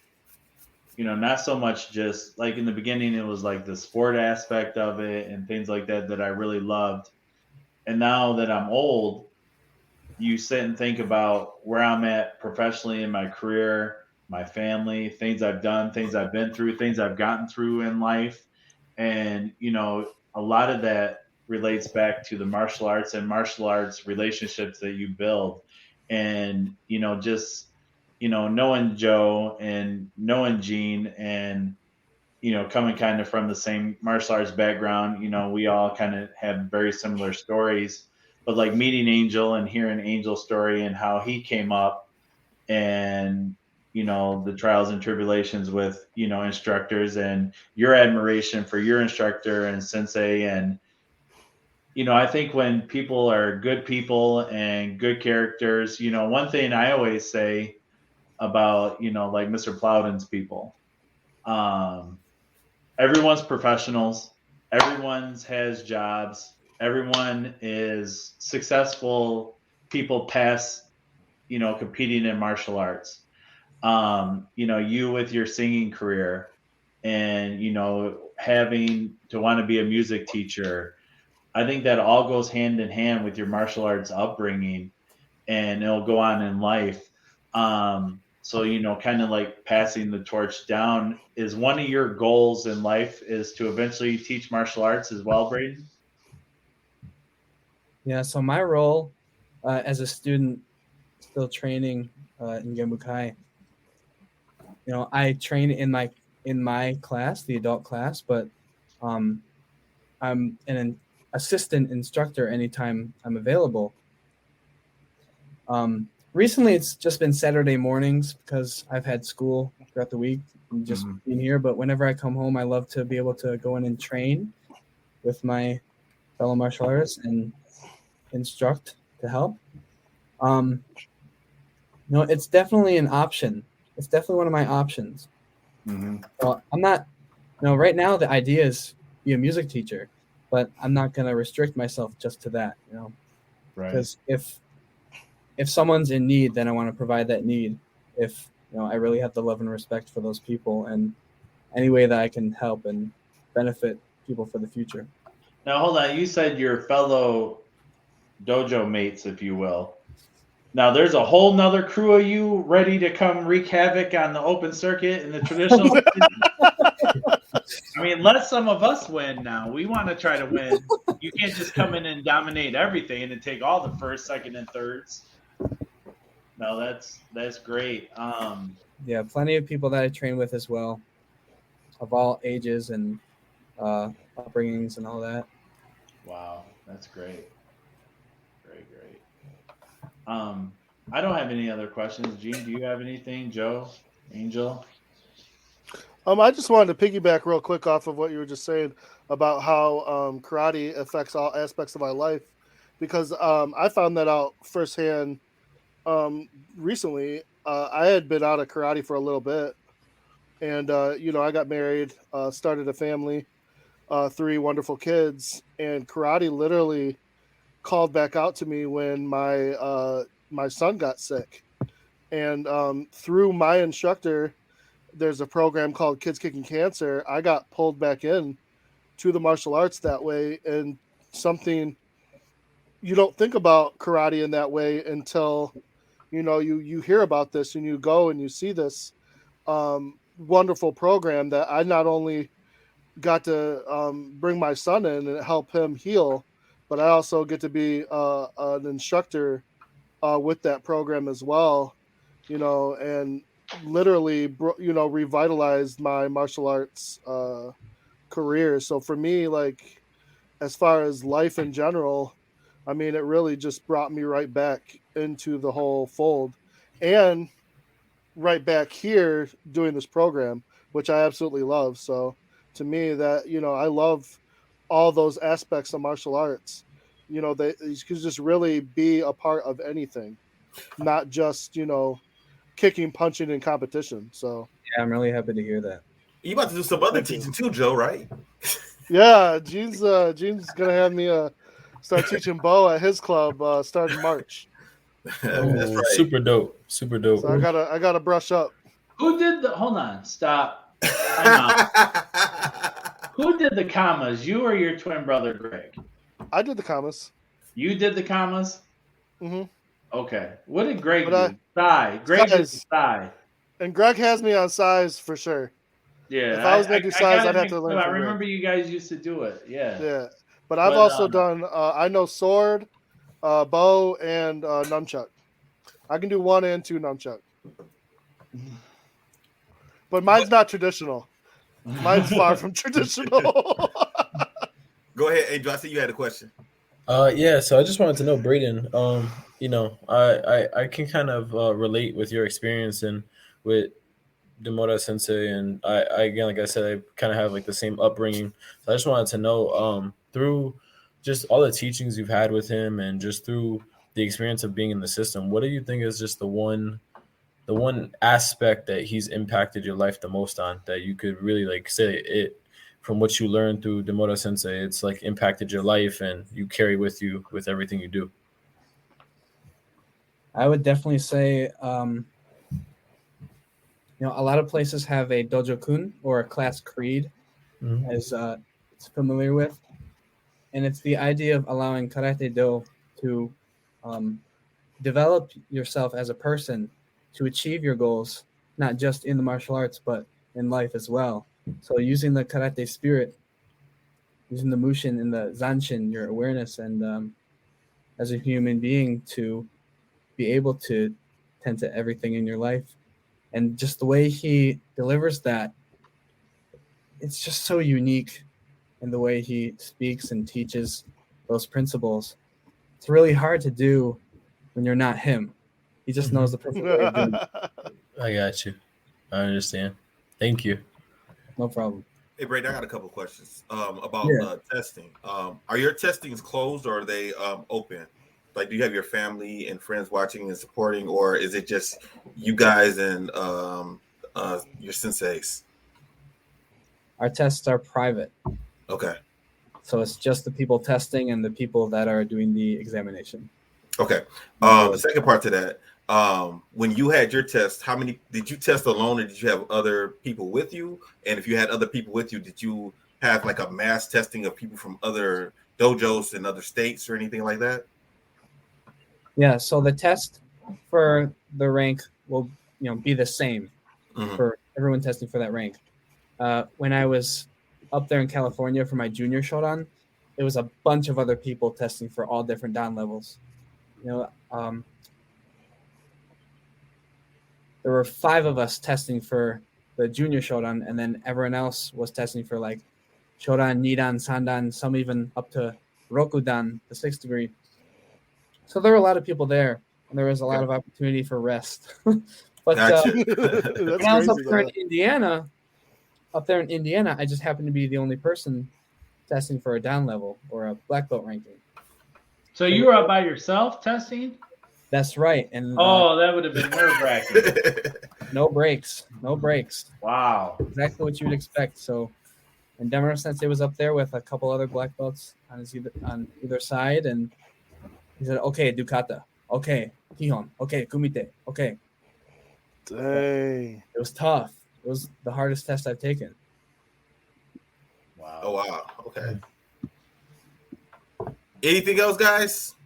not so much just like in the beginning, it was like the sport aspect of it and things like that that I really loved. And now that I'm old, you sit and think about where I'm at professionally in my career, my family, things I've done, things I've been through, things I've gotten through in life. And, a lot of that relates back to the martial arts and martial arts relationships that you build. And, just, knowing Joe and knowing Gene and, coming kind of from the same martial arts background, we all kind of have very similar stories. But like meeting Angel and hearing Angel's story and how he came up and, the trials and tribulations with, instructors and your admiration for your instructor and sensei. And, I think when people are good people and good characters, one thing I always say about, like Mr. Plowden's people, everyone's professionals. Everyone's has jobs. Everyone is successful people past, competing in martial arts. You with your singing career and, having to want to be a music teacher. I think that all goes hand in hand with your martial arts upbringing and it'll go on in life. So, kind of like passing the torch down, is one of your goals in life is to eventually teach martial arts as well, Braden? Yeah, so my role as a student still training in Gembukai, I train in my class, the adult class, but I'm an assistant instructor anytime I'm available. Recently, it's just been Saturday mornings because I've had school throughout the week and just being here. But whenever I come home, I love to be able to go in and train with my fellow martial artists and instruct to help. It's definitely an option. It's definitely one of my options. Well, I'm not, right now the idea is be a music teacher, but I'm not going to restrict myself just to that, Right. Because if someone's in need, then I want to provide that need. If I really have the love and respect for those people, and any way that I can help and benefit people for the future. Now, hold on. You said your fellow dojo mates, if you will. Now, there's a whole nother crew of you ready to come wreak havoc on the open circuit in the traditional. I mean, let some of us win now. We want to try to win. You can't just come in and dominate everything and take all the first, second, and thirds. No, that's great. Yeah, plenty of people that I train with as well, of all ages and upbringings and all that. Wow, that's great. Great. I don't have any other questions. Gene, do you have anything? Joe, Angel? I just wanted to piggyback real quick off of what you were just saying about how karate affects all aspects of our life, because I found that out firsthand recently. I had been out of karate for a little bit, and I got married, started a family, 3 wonderful kids, and karate literally called back out to me when my son got sick, and through my instructor, there's a program called Kids Kicking Cancer. I got pulled back in to the martial arts that way, and something you don't think about karate in that way until you hear about this and you go and you see this wonderful program that I not only got to bring my son in and help him heal, but I also get to be an instructor with that program as well, and literally, revitalized my martial arts career. So for me, like, as far as life in general, I mean, it really just brought me right back into the whole fold, and right back here doing this program, which I absolutely love. So to me, that, I love all those aspects of martial arts. You could just really be a part of anything, not just, kicking, punching in competition. So Yeah, I'm really happy to hear that. You about to do some other Thank you. teaching too, Joe, right? Yeah, Gene's gonna have me start teaching Bo at his club starting March. That's right. Super dope. Super dope. So I gotta brush up. Who did the? Hold on, stop. Time out. Who did the commas? You or your twin brother Greg? I did the commas. You did the commas. Mm-hmm. Okay. What did Greg But do? Thigh. Greg did Size. thigh. And Greg has me on size for sure. Yeah. If I was gonna do size, gotta I'd have mix to learn it up. I from Greg. remember you guys used to do it. Yeah. Yeah, but I've But, also done. I know sword, bow, and nunchuck. I can do 1 and 2 nunchuck. But mine's not traditional. Mine's far from traditional. Go ahead, Angel. I see you had a question. Yeah, so I just wanted to know, Braden. You know, I can kind of relate with your experience and with Demora Sensei, and I again, like I said, I kind of have like the same upbringing. So I just wanted to know, through just all the teachings you've had with him, and just through the experience of being in the system, what do you think is just the one aspect that he's impacted your life the most on, that you could really like say it from what you learned through Demora Sensei, it's like impacted your life and you carry with you with everything you do? I would definitely say, a lot of places have a dojo-kun or a class creed, as it's familiar with, and it's the idea of allowing karate-do to develop yourself as a person to achieve your goals, not just in the martial arts, but in life as well. So using the karate spirit, using the mushin and the zanshin, your awareness, and as a human being to be able to tend to everything in your life. And just the way he delivers that, it's just so unique in the way he speaks and teaches those principles. It's really hard to do when you're not him. He just knows the perfect way of doing it. I got you. I understand. Thank you. No problem. Hey, Brady, I got a couple questions about testing. Are your testings closed or are they open? Like, do you have your family and friends watching and supporting, or is it just you guys and your senseis? Our tests are private. Okay. So it's just the people testing and the people that are doing the examination. Okay. The second part to that, when you had your test, how many did you test alone, or did you have other people with you? And if you had other people with you, did you have like a mass testing of people from other dojos in other states or anything like that? Yeah, so the test for the rank will be the same for everyone testing for that rank. When I was up there in California for my junior Shodan, it was a bunch of other people testing for all different Dan levels. There were 5 of us testing for the junior Shodan, and then everyone else was testing for like Shodan, Nidan, Sandan, some even up to Rokudan, the 6th degree. So there were a lot of people there, and there was a lot of opportunity for rest. But Gotcha. when I was up there in Indiana, I just happened to be the only person testing for a down level or a black belt ranking. So you were up by yourself testing? That's right. And that would have been nerve-wracking. No breaks. Wow. Exactly what you would expect. So, and Demora Sensei was up there with a couple other black belts on either side, and he said, "Okay, Ducata. Okay, Kihon. Okay, Kumite. Okay." Dang. It was tough. It was the hardest test I've taken. Wow. Oh, wow. Okay. Anything else, guys?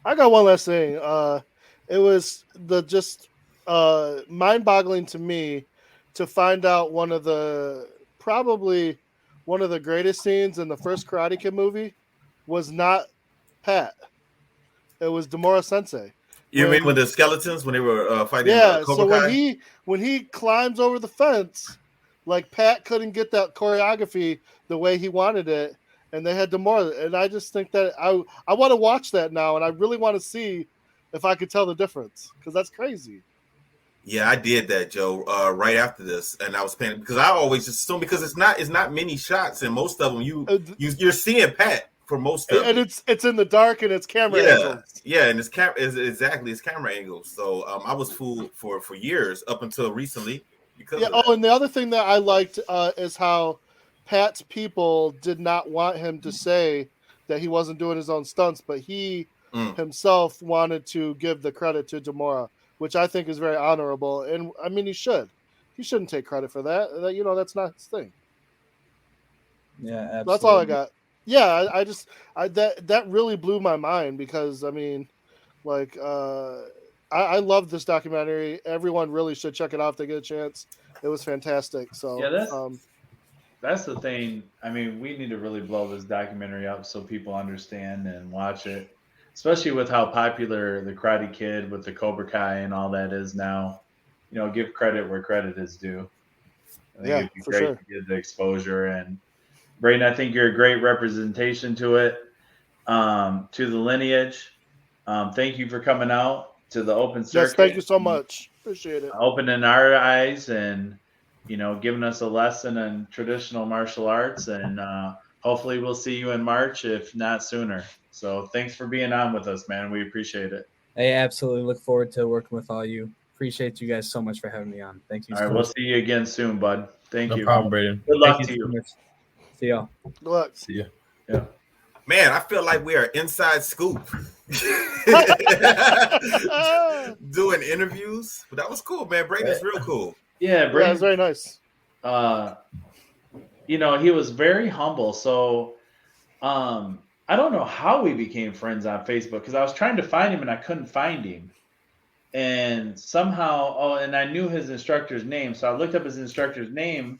I got one last thing. It was mind-boggling to me to find out probably one of the greatest scenes in the first Karate Kid movie was not Pat. It was Demora Sensei. You mean with the skeletons when they were fighting? Yeah. Cobra So Kai? when he climbs over the fence, like Pat couldn't get that choreography the way he wanted it, and they had Demora. And I just think that I want to watch that now, and I really want to see if I could tell the difference, because that's crazy. Yeah, I did that, Joe. Right after this, and I was paying because I always just assume because it's not many shots, and most of them you're seeing Pat. For most of and it's in the dark and it's camera angles. Yeah, and it's camera angles. So I was fooled for years up until recently. And the other thing that I liked is how Pat's people did not want him to say that he wasn't doing his own stunts, but he himself wanted to give the credit to Demora, which I think is very honorable. And I mean, he should. He shouldn't take credit for that. That's not his thing. Yeah, absolutely. That's all I got. Yeah, that really blew my mind because I mean, like, I love this documentary. Everyone really should check it out if they get a chance. It was fantastic. So yeah, that's the thing. I mean, we need to really blow this documentary up so people understand and watch it, especially with how popular the Karate Kid with the Cobra Kai and all that is now. Give credit where credit is due. I think it'd be great to get the exposure. And Brayden, I think you're a great representation to it, to the lineage. Thank you for coming out to the open circuit. Yes, thank you so much. Appreciate it. Opening our eyes and giving us a lesson in traditional martial arts, and hopefully we'll see you in March, if not sooner. So thanks for being on with us, man. We appreciate it. I absolutely look forward to working with all you. Appreciate you guys so much for having me on. Thank you. All right, we'll see you again soon, bud. Thank you. No problem, Brayden. Good luck to you. See y'all. Good luck. See ya. Yeah. Man, I feel like we are inside scoop. Doing interviews. But that was cool, man. Brayden's real cool. Yeah, Brayden. Yeah, it's very nice. He was very humble. So I don't know how we became friends on Facebook, because I was trying to find him and I couldn't find him. And somehow, and I knew his instructor's name. So I looked up his instructor's name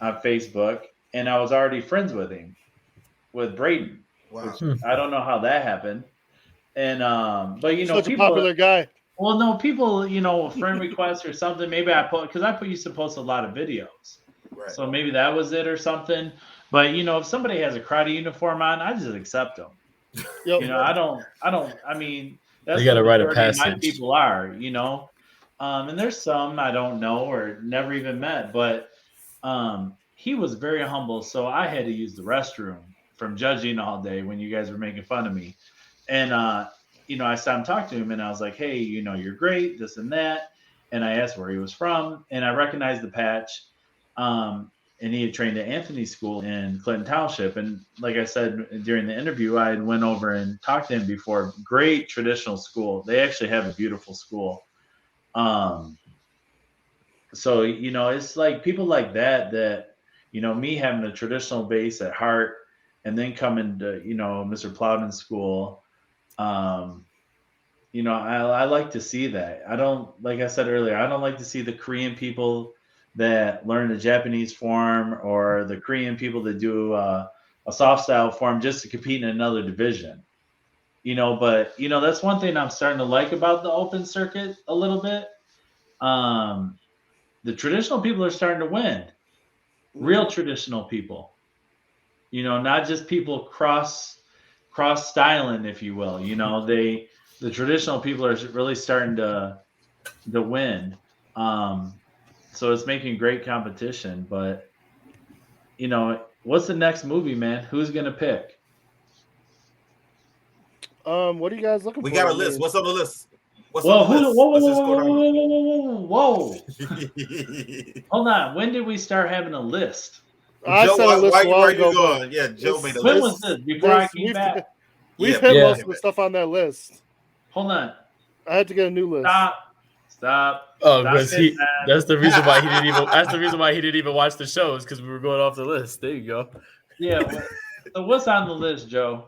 on Facebook, and I was already friends with him, with Brayden. Wow. Which I don't know how that happened. And, but, Such people, a popular guy. Well, no, people, friend requests or something. Maybe because I used to post a lot of videos. Right. So maybe that was it or something. But, if somebody has a karate uniform on, I just accept them. Yep. I mean, that's you got to write a my passage. people are, and there's some I don't know or never even met, but he was very humble. So I had to use the restroom from judging all day when you guys were making fun of me. And, I sat and talked to him and I was like, hey, you're great, this and that. And I asked where he was from, and I recognized the patch. And he had trained at Anthony's school in Clinton Township. And like I said, during the interview, I went over and talked to him before. Great traditional school. They actually have a beautiful school. So, it's like people like that, me having a traditional base at heart and then coming to, Mr. Plowden's school. I like to see that. Like I said earlier, I don't like to see the Korean people that learn the Japanese form, or the Korean people that do a soft style form just to compete in another division, but that's one thing I'm starting to like about the open circuit a little bit. The traditional people are starting to win, real traditional people, not just people cross styling, if you will, the traditional people are really starting to win. So it's making great competition, but what's the next movie, man? Who's gonna pick? What are you guys looking for? We got a list. What's on the list? Whoa! Hold on. When did we start having a list? I Joe, said a list why a while are you ago, going? Yeah, Joe made a When list. was this? Before I came back? We've hit most of the stuff on that list. Hold on. I had to get a new list. Stop. Oh, because that's the reason why he didn't even. That's the reason why he didn't even watch the shows, because we were going off the list. There you go. Yeah. So what's on the list, Joe?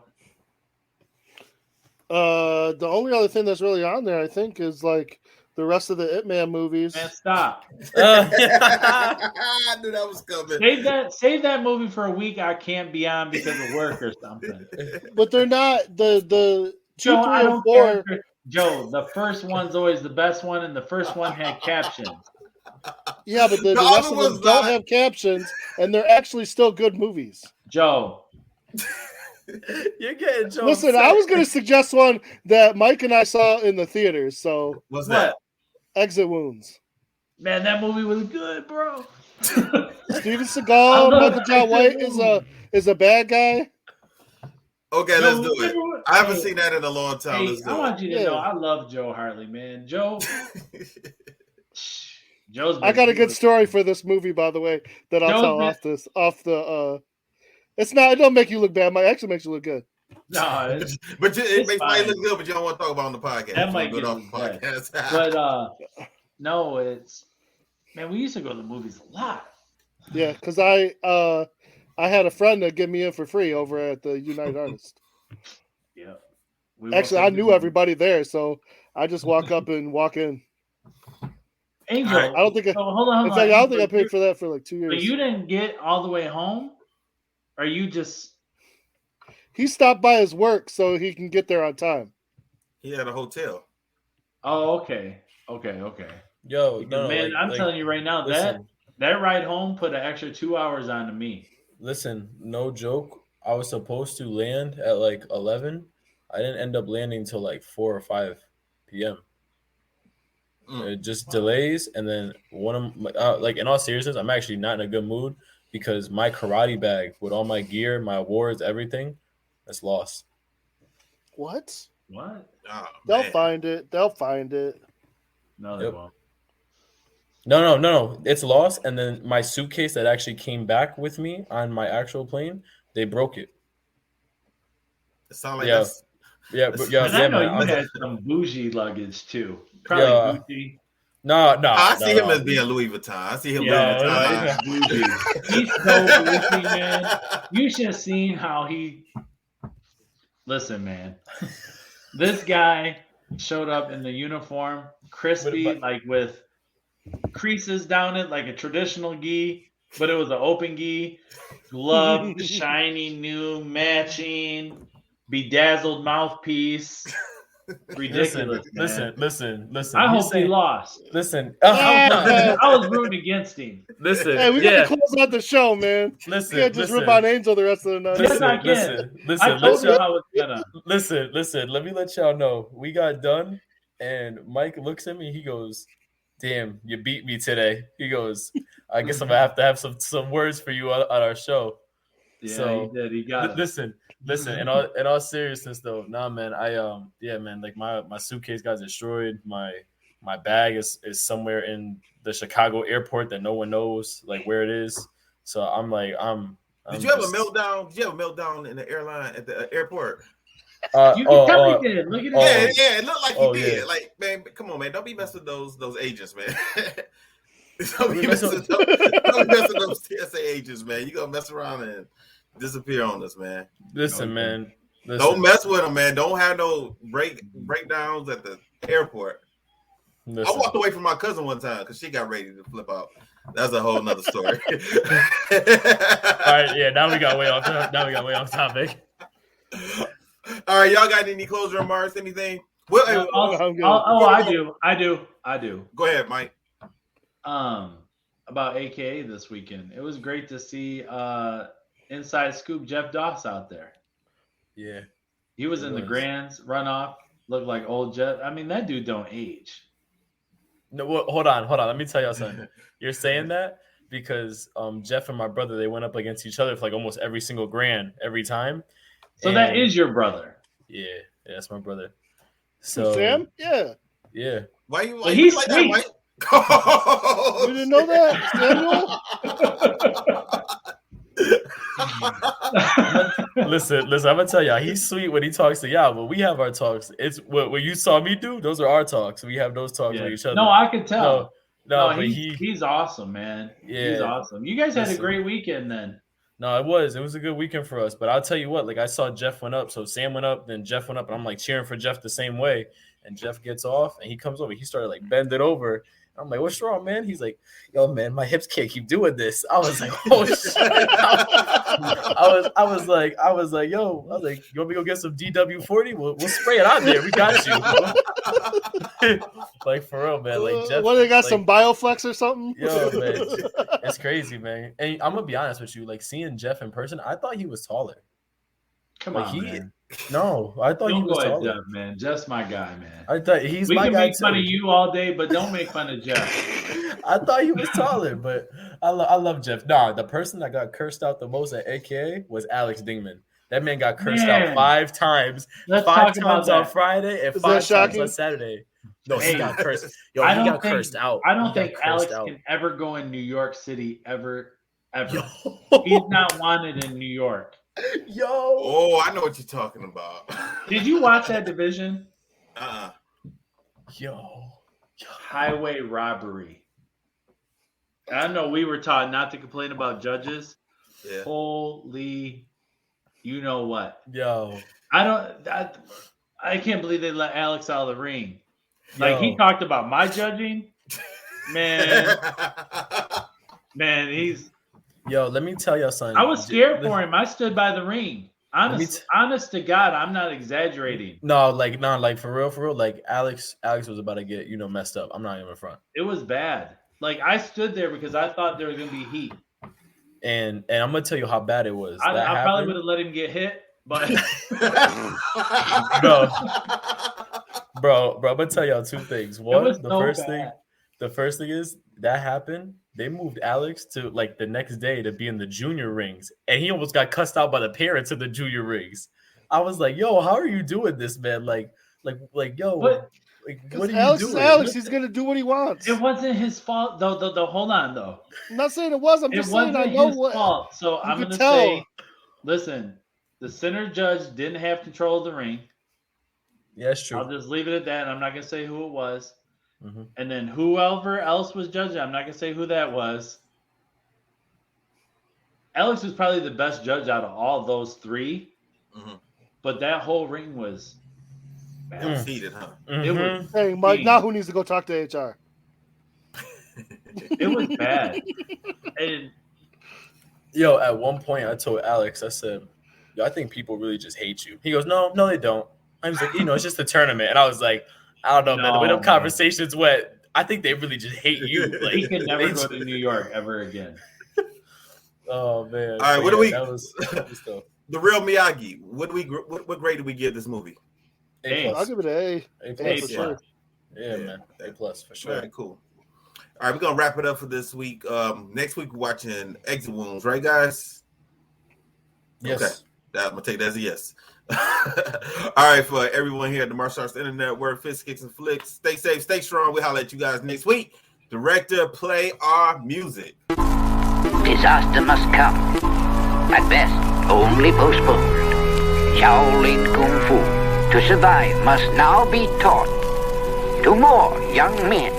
The only other thing that's really on there, I think, is like the rest of the Ip Man movies. Man, stop. I knew that was coming. Save that movie for a week. I can't be on because of work or something. But they're not the 2, Joe, 3, I and don't 4. care. Joe, the first one's always the best one, and the first one had captions. Yeah, but the rest of them don't have captions, and they're actually still good movies. Joe. You're getting Joe. Listen, I was going to suggest one that Mike and I saw in the theaters. So What's that? Exit Wounds. Man, that movie was good, bro. Steven Seagal, Michael John White is a bad guy. Okay, let's do it. I haven't seen that in a long time. Hey, Let's do I want it. you to know I love Joe Hartley, man. Joe. Joe's I got a good story for this movie, by the way, that I'll tell off the. It's not. It don't make you look bad. It actually makes you look good. No, it makes Mike look good, but you don't want to talk about it on the podcast. That might get off the podcast. But no, it's man. We used to go to the movies a lot. Yeah, because I had a friend that get me in for free over at the United Artists. Yeah. Actually, I knew everybody there, so I just walk up and walk in. Angel, I don't think. Hold on. In fact, I don't think I paid for that for like 2 years. But you didn't get all the way home, or you just? He stopped by his work so he can get there on time. He had a hotel. Oh, okay. Yo, man, I'm telling you right now, that ride home put an extra 2 hours onto me. Listen, no joke. I was supposed to land at like 11. I didn't end up landing till like 4 or 5 p.m. It just delays, and then one of my, like in all seriousness, I'm actually not in a good mood because my karate bag with all my gear, my awards, everything, that's lost. What? Oh, They'll find it. No, they won't. No. It's lost, and then my suitcase that actually came back with me on my actual plane, they broke it. It sounds like I know you had some bougie luggage too. Probably Gucci. No. I see him as being Louis Vuitton. I see him Louis Vuitton. He's so Gucci, man. You should have seen how he. Listen, man. This guy showed up in the uniform, crispy, like with creases down it, like a traditional gi, but it was an open gi. Glove, shiny, new, matching, bedazzled mouthpiece. Ridiculous. Listen. I hope he lost. Listen. I was rooting against him. Listen. Hey, we got to close out the show, man. Listen. You can't just rip on Angel the rest of the night. Listen. I told you I was gonna. Listen. Let me let y'all know. We got done, and Mike looks at me. He goes, "Damn, you beat me today." He goes, "I guess I'm gonna have some words for you on our show." Yeah, so, he did. He got it. Listen. In all seriousness, though, nah, man. Man. Like my suitcase got destroyed. My bag is somewhere in the Chicago airport that no one knows like where it is. So I'm like, Did you have a meltdown? Did you have a meltdown in the airline at the airport? You can tell he did. Look at it. Yeah, it looked like he did. Yeah. Like, man, come on, man. Don't be messing with those agents, man. Don't be messing with those TSA agents, man. You gonna mess around and disappear on us, man. Listen, man. Don't mess with them, man. Don't have no breakdowns at the airport. I walked away from my cousin one time because she got ready to flip out. That's a whole nother story. All right, yeah. Now we got way off topic. All right, y'all got any closing remarks? Anything? Well, I do. Go ahead, Mike. About AKA this weekend, it was great to see Inside Scoop Jeff Doss out there. Yeah, he was in the Grands runoff. Looked like old Jeff. I mean, that dude don't age. No, well, hold on. Let me tell y'all something. You're saying that because Jeff and my brother, they went up against each other for like almost every single Grand every time. So that is your brother. Yeah, that's my brother. So Sam? Yeah. Why you he's like sweet. that, Mike? You didn't know that, Samuel? Listen. I'm gonna tell y'all, he's sweet when he talks to y'all, but we have our talks. It's what you saw me do. Those are our talks. We have those talks with each other. No, I could tell. No, but he's awesome, man. Yeah, he's awesome. You guys had a great weekend then. No, it was a good weekend for us. But I'll tell you what, like I saw Jeff went up, so Sam went up, then Jeff went up, and I'm like cheering for Jeff the same way. And Jeff gets off, and he comes over. He started like bending over. I'm like, what's wrong, man? He's like, yo, man, my hips can't keep doing this. I was like, oh shit. I was like, yo, you want me to go get some DW40? We'll spray it out there. We got you. Like for real, man. Like Jeff, they got some Bioflex or something? Yo, man, it's crazy, man. And I'm gonna be honest with you, like seeing Jeff in person, I thought he was taller. Come on, man. No, I thought he was taller. Jeff, man. Jeff's my guy, man. I thought he's my guy. We can make fun too. of you all day, but don't make fun of Jeff. I thought he was taller, but I love Jeff. Nah, the person that got cursed out the most at AKA was Alex Dingman. That man got cursed out 5 times. Let's 5 talk times about on Friday and 5 times on Saturday. No, he Hey, got cursed. Yo, I he don't got think- cursed out. I don't He got think cursed Alex out. can ever go in New York City ever. Yo. He's not wanted in New York. Yo. Oh, I know what you're talking about. Did you watch that Division? Yo. Highway robbery. I know we were taught not to complain about judges. Yeah. Holy, you know what? Yo. I can't believe they let Alex out of the ring. Like Yo. he talked about my judging. Man, he's. Yo, let me tell y'all something. I was scared for him. I stood by the ring. Honest to God, I'm not exaggerating. No, like for real. Like Alex was about to get messed up. I'm not even front. It was bad. Like I stood there because I thought there was gonna be heat. And I'm gonna tell you how bad it was. I probably would have let him get hit, but bro, I'm gonna tell y'all two things. One, was the so first thing is that happened. They moved Alex to like the next day to be in the junior rings, and he almost got cussed out by the parents of the junior rings. I was like, yo, how are you doing this, man? Like, yo, But- what are Alex you is doing? Alex. He's gonna do what he wants. it wasn't his fault. Though, hold on, though. I'm not saying it was. I'm It just saying wasn't I know his what. fault. So I'm could gonna tell. say, listen, the center judge didn't have control of the ring. Yeah, it's true. I'll just leave it at that. I'm not gonna say who it was. Mm-hmm. And then whoever else was judging, I'm not gonna say who that was. Alex was probably the best judge out of all those three. Mm-hmm. But that whole ring was It was heated, huh? it was Hey, Mike. mean. Now who needs to go talk to HR? It was bad. And Yo, at one point I told Alex, I said, yo, I think people really just hate you. He goes, no, they don't. I was like, it's just a tournament. And I was like, I don't know, man. The way them conversations went, I think they really just hate you. Like, he could never go to New York ever again. Oh man! All right, what do we? That was tough. The real Miyagi. What grade do we give this movie? A I'll plus. give it an A. A A plus. for sure. Yeah, man. A plus for All sure. right, cool. All right, we're gonna wrap it up for this week. Next week we're watching Exit Wounds, right, guys? Yes. Okay. I'm gonna take that as a yes. All right, for everyone here at the Martial Arts Internet Network, Fist Kicks and Flicks, stay safe, stay strong. We'll holler at you guys next week. Director, play our music. Disaster must come. At best, only postponed. Shaolin Kung Fu, to survive, must now be taught to more young men.